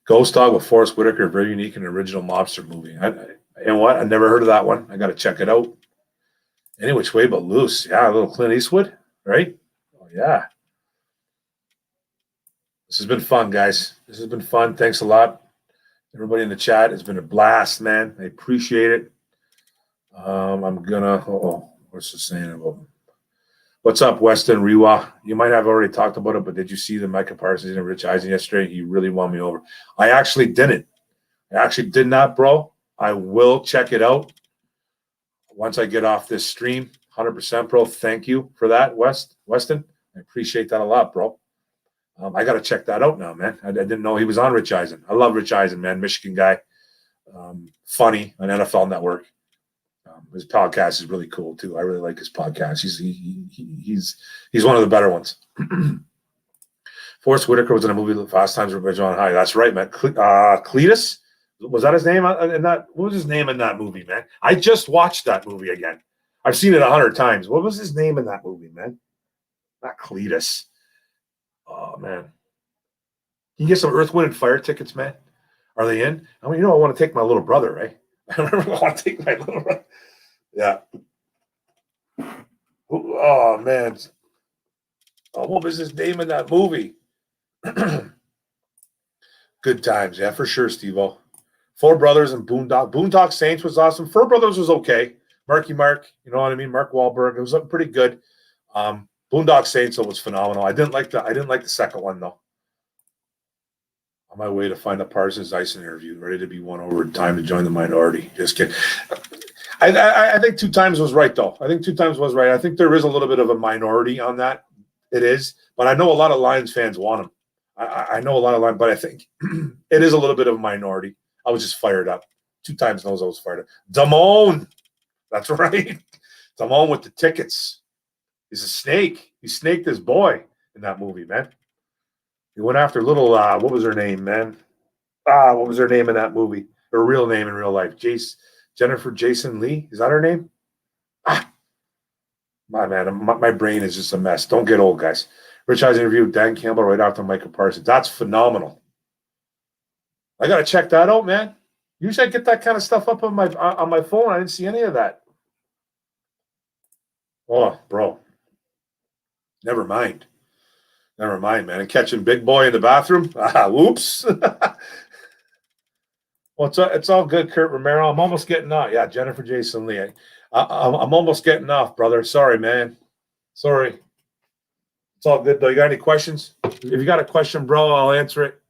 Speaker 1: Ghost Dog with Forrest Whitaker, very unique and original mobster movie. You know what? I never heard of that one. I got to check it out. Any which way but loose. Yeah, a little Clint Eastwood, right? Oh, yeah. This has been fun, guys. This has been fun. Thanks a lot. Everybody in the chat. It's been a blast, man. I appreciate it. I'm going to, what's it saying about what's up, Weston Rewa? You might have already talked about it, but did you see the Micah Parsons and Rich Eisen yesterday? He really won me over. I actually didn't. I actually did not, bro. I will check it out once I get off this stream. 100%, bro. Thank you for that, Weston. I appreciate that a lot, bro. I got to check that out now, man. I didn't know he was on Rich Eisen. I love Rich Eisen, man. Michigan guy. Funny on NFL Network. His podcast is really cool too. I really like his podcast. He's one of the better ones. Forrest Whitaker was in a movie Fast Times at Ridgemont High. That's right, man. Cletus, was that his name in that? What was his name in that movie, man? I just watched that movie again. I've seen it 100 times. What was his name in that movie, man? Not Cletus. Oh man, can you get some Earth, Wind, and Fire tickets, man? Are they in? I mean, I want to take my little brother, right? I want to take my little brother. Yeah. Oh, man. Oh, what was his name in that movie? Good times. Yeah, for sure, Steve-O. Four Brothers and Boondock. Boondock Saints was awesome. Four Brothers was okay. Marky Mark, you know what I mean? Mark Wahlberg. It was pretty good. Boondock Saints was phenomenal. I didn't like the second one, though. On my way to find a Parsons Dyson interview, ready to be won over. Time to join the minority. Just kidding. I think 2 times was right, though. I think 2 times was right. I think there is a little bit of a minority on that. It is. But I know a lot of Lions fans want him. I know a lot of Lions, but I think it is a little bit of a minority. I was just fired up. 2 times knows I was fired up. Damone. That's right. Damone with the tickets. He's a snake. He snaked his boy in that movie, man. He went after little, what was her name, man? What was her name in that movie? Her real name in real life. Jennifer Jason Lee. Is that her name? My brain is just a mess. Don't get old, guys. Rich Eisen interviewed Dan Campbell right after Micah Parsons. That's phenomenal. I got to check that out, man. Usually I get that kind of stuff up on my phone. I didn't see any of that. Oh, bro. Never mind. Never mind, man. And catching Big Boy in the bathroom. Whoops. Well, it's all good, Kurt Romero. I'm almost getting off. Yeah, Jennifer Jason Lee. I'm almost getting off, brother. Sorry, man. Sorry. It's all good, though. You got any questions? If you got a question, bro, I'll answer it.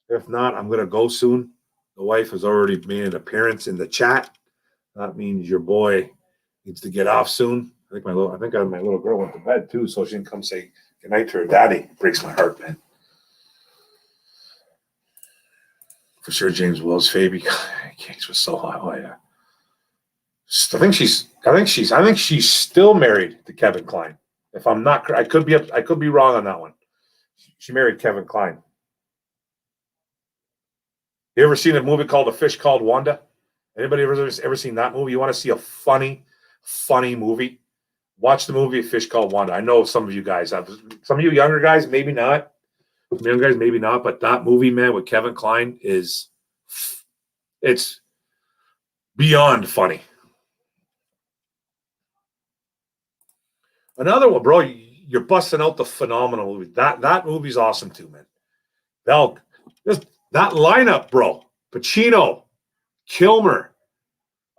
Speaker 1: If not, I'm going to go soon. The wife has already made an appearance in the chat. That means your boy needs to get off soon. I think my little girl went to bed, too, so she can come say goodnight to her daddy. It breaks my heart, man. For sure, James Will's Fabi. Case was so hot. Oh yeah. I think she's still married to Kevin Kline. If I'm not, I could be wrong on that one. She married Kevin Kline. You ever seen a movie called A Fish Called Wanda? Anybody ever seen that movie? You want to see a funny movie? Watch the movie A Fish Called Wanda. I know some of you guys have. Some of you younger guys, maybe not. Some young guys, maybe not. But that movie, man, with Kevin Kline it's beyond funny. Another one, bro. You're busting out the phenomenal movie. That movie's awesome too, man. That lineup, bro. Pacino, Kilmer,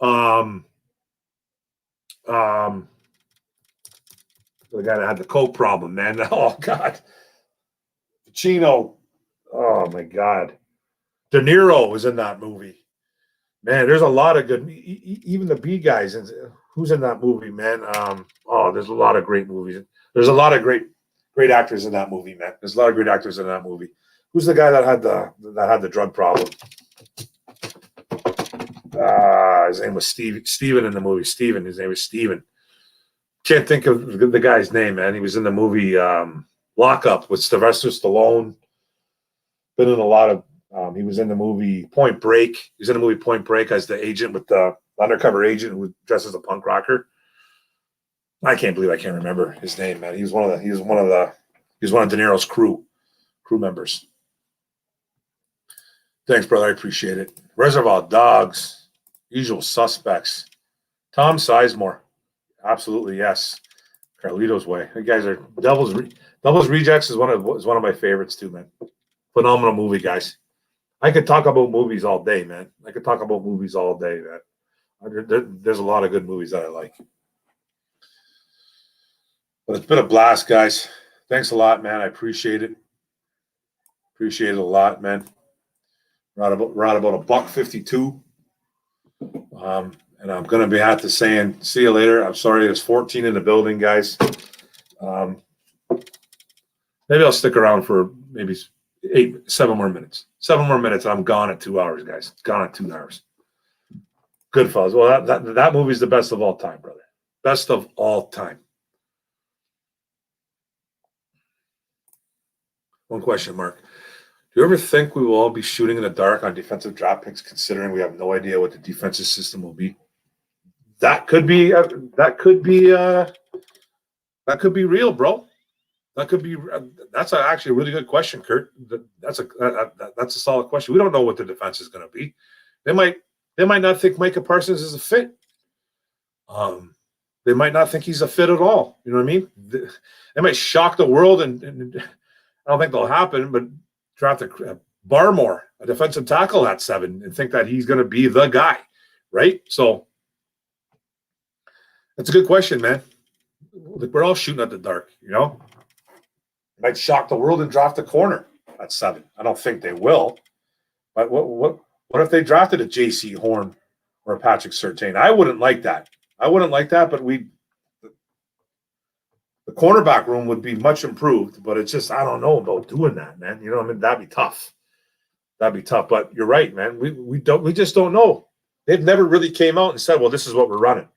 Speaker 1: the guy that had the coke problem, man. Oh God, Pacino. Oh my God, De Niro was in that movie. Man, there's a lot of good. Even the B guys. Who's in that movie, man? There's a lot of great movies. There's a lot of great actors in that movie, man. There's a lot of great actors in that movie. Who's the guy that had the drug problem? His name was Steven in the movie. His name was Steven. Can't think of the guy's name, man. He was in the movie Lockup with Sylvester Stallone. Been in a lot of. He was in the movie Point Break. He was in the movie Point Break as the agent with the undercover agent who dresses as a punk rocker. I can't believe I can't remember his name, man. He was one of De Niro's crew members. Thanks, brother. I appreciate it. Reservoir Dogs, Usual Suspects, Tom Sizemore. Absolutely, yes. Carlito's Way. You guys are Devil's Rejects is one of my favorites too, man. Phenomenal movie, guys. I could talk about movies all day, man. There's a lot of good movies that I like. But it's been a blast, guys. Thanks a lot, man. I appreciate it. Appreciate it a lot, man. We're at about $1.52. And I'm going to have to saying, see you later. I'm sorry, there's 14 in the building, guys. Maybe I'll stick around for maybe 7 more minutes. 7 more minutes, and I'm gone at 2 hours, guys. Gone at 2 hours. Goodfellas. Well, that movie's the best of all time, brother. Best of all time. One question, Mark. Do you ever think we will all be shooting in the dark on defensive draft picks, considering we have no idea what the defensive system will be? That could be real, bro. That's actually a really good question, Kurt. That's a solid question. We don't know what the defense is going to be. They might not think Micah Parsons is a fit. They might not think he's a fit at all. You know what I mean? They might shock the world, and I don't think that'll happen. But draft a Barmore, a defensive tackle at 7, and think that he's going to be the guy, right? So that's a good question, man. We're all shooting at the dark, you know. Might shock the world and draft a corner at 7. I don't think they will. But what if they drafted a J.C. Horn or a Patrick Surtain? I wouldn't like that. But the cornerback room would be much improved. But it's just, I don't know about doing that, man. You know what I mean? That'd be tough. But you're right, man. We just don't know. They've never really came out and said, well, this is what we're running,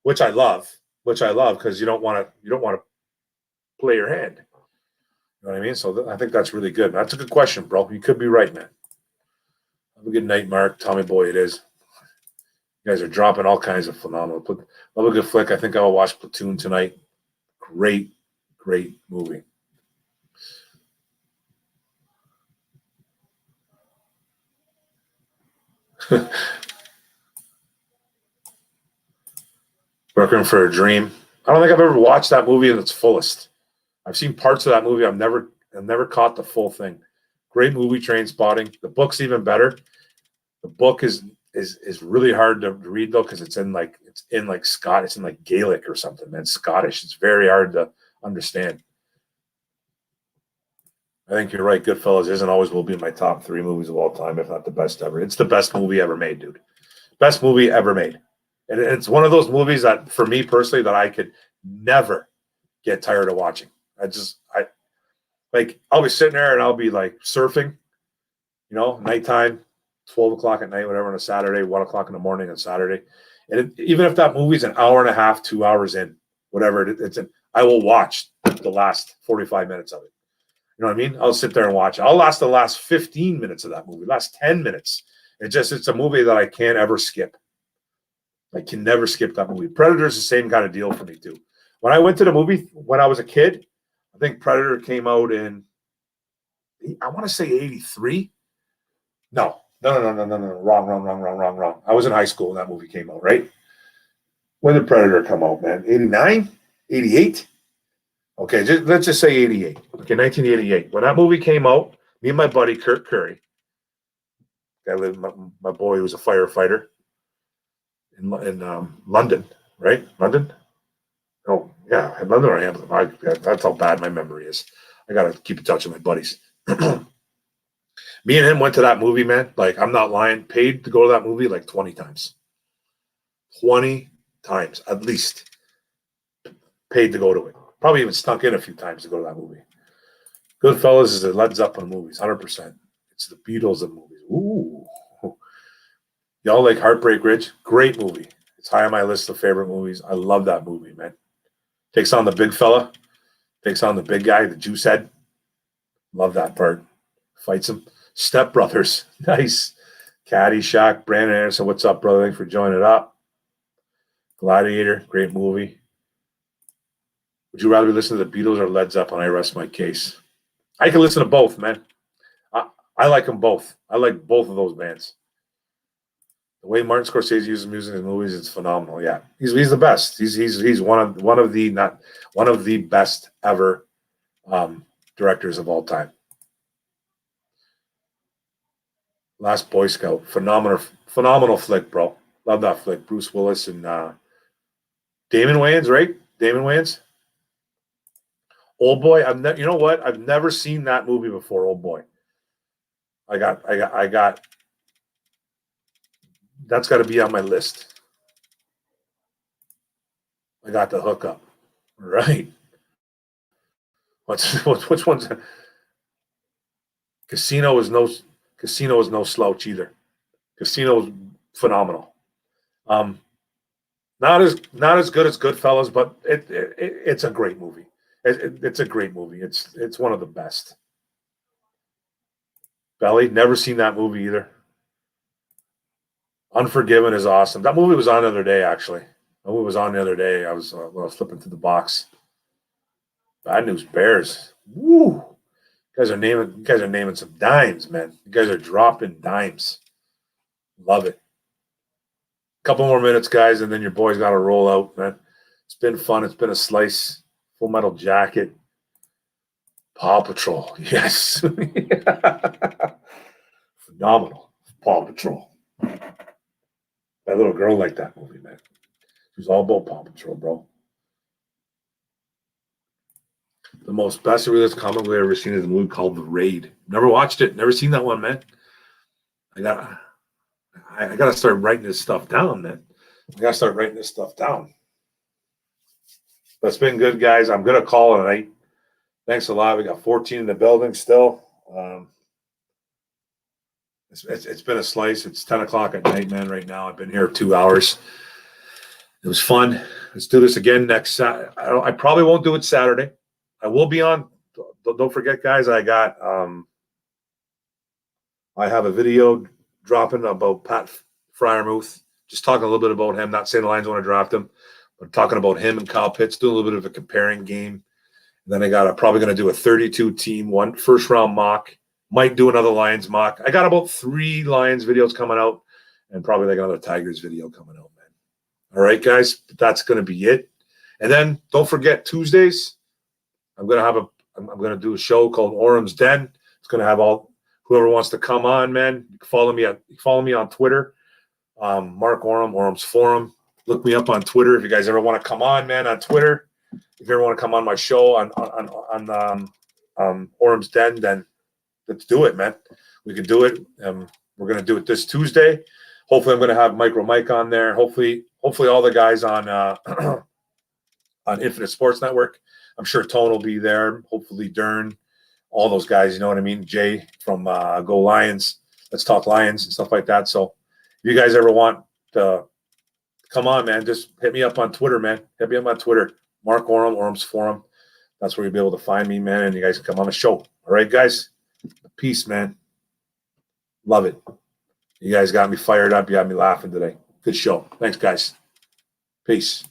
Speaker 1: which I love because you don't want to play your hand. You know what I mean? So I think that's really good. That's a good question, bro. You could be right, man. Have a good night, Mark. Tommy boy, it is. You guys are dropping all kinds of phenomenal. Love a good flick. I think I will watch Platoon tonight. Great movie. Working for a Dream. I don't think I've ever watched that movie in its fullest. I've seen parts of that movie. I've never caught the full thing. Great movie, Train Spotting. The book's even better. The book is really hard to read though, because it's in like Gaelic or something, man. Scottish. It's very hard to understand. I think you're right. Goodfellas is and always will be in my top 3 movies of all time, if not the best ever. It's the best movie ever made, dude. Best movie ever made. And it's one of those movies that, for me personally, that I could never get tired of watching. I'll be sitting there and I'll be like surfing, nighttime, 12 o'clock at night, whatever, on a Saturday, 1 o'clock in the morning on Saturday. And even if that movie's an hour and a half, 2 hours in, whatever it's in, I will watch the last 45 minutes of it. You know what I mean? I'll sit there and watch it. I'll last the last 15 minutes of that movie, last 10 minutes. It's a movie that I can't ever skip. I can never skip that movie. Predator's the same kind of deal for me too. When I went to the movie when I was a kid, I think Predator came out in, I want to say 83. No. Wrong. I was in high school when that movie came out, right? When did Predator come out, man? 89? 88? Okay, let's just say 88. Okay, 1988. When that movie came out, me and my buddy, Kurt Curry, my boy who was a firefighter in London, right? London? Oh, yeah, in London or Hamilton. That's how bad my memory is. I got to keep in touch with my buddies. Me and him went to that movie, man. Like, I'm not lying. Paid to go to that movie like 20 times. 20 times, at least. Paid to go to it. Probably even snuck in a few times to go to that movie. Goodfellas is the Led Zeppelin movies, 100%. It's the Beatles of movies. Ooh. Y'all like Heartbreak Ridge? Great movie. It's high on my list of favorite movies. I love that movie, man. Takes on the big fella. Takes on the big guy, the juice head. Love that part. Fights him. Step Brothers. Nice. Caddyshack. Brandon Anderson. What's up, brother? Thanks for joining up. Gladiator. Great movie. Would you rather be listening to the Beatles or Led Zeppelin? I rest my case. I can listen to both, man. I like them both. I like both of those bands. The way Martin Scorsese uses music in his movies is phenomenal. Yeah, he's the best. He's one of the best ever directors of all time. Last Boy Scout, phenomenal flick, bro. Love that flick. Bruce Willis and Damon Wayans, right? Damon Wayans. Old Boy. You know what? I've never seen that movie before. Old Boy. I got. That's got to be on my list. I got the hookup. Right. Which one's? Casino is no slouch either. Casino is phenomenal. Not as good as Goodfellas, but it's a great movie. It's a great movie. It's one of the best. Belly, never seen that movie either. Unforgiven is awesome. That movie was on the other day, actually. That movie was on the other day. I was flipping through the box. Bad News Bears. Woo! You guys are naming some dimes, man. You guys are dropping dimes. Love it. Couple more minutes, guys, and then your boy's got to roll out, man. It's been fun. It's been a slice. Full Metal Jacket. Paw Patrol. Yes. Phenomenal. Paw Patrol. That little girl liked that movie, man. She was all about Paw Patrol, bro. The most best realistic comic we've ever seen is a movie called The Raid. Never watched it. Never seen that one, man. I gotta start writing this stuff down, man. I gotta start writing this stuff down. But it's been good, guys. I'm gonna call it a night. Thanks a lot. We got 14 in the building still. It's been a slice. It's 10 o'clock at night, man, right now. I've been here 2 hours. It was fun. Let's do this again next Saturday. I probably won't do it Saturday. I will be on. Don't forget, guys, I have a video dropping about Pat Freiermuth. Just talking a little bit about him. Not saying the Lions want to draft him, but talking about him and Kyle Pitts, doing a little bit of a comparing game. And then probably going to do a 32-team first round mock. Might do another Lions mock. I got about 3 Lions videos coming out and probably like another Tigers video coming out, man. All right, guys, that's going to be it. And then don't forget Tuesdays, I'm going to do a show called Orem's Den. It's going to have whoever wants to come on, man, follow me on Twitter. Mark Orem, Orem's Forum. Look me up on Twitter if you guys ever want to come on, man, on Twitter. If you ever want to come on my show on Orem's Den, then let's do it, man. We can do it. We're gonna do it this Tuesday. Hopefully, I'm gonna have Micro Mike on there. Hopefully all the guys on on Infinite Sports Network. I'm sure Tone will be there. Hopefully, Dern, all those guys. You know what I mean? Jay from Go Lions. Let's Talk Lions and stuff like that. So, if you guys ever want to come on, man, just hit me up on Twitter, man. Hit me up on Twitter. Mark Orem, Orem's Forum. That's where you'll be able to find me, man, and you guys can come on the show. All right, guys? Peace, man. Love it. You guys got me fired up. You got me laughing today. Good show. Thanks, guys. Peace.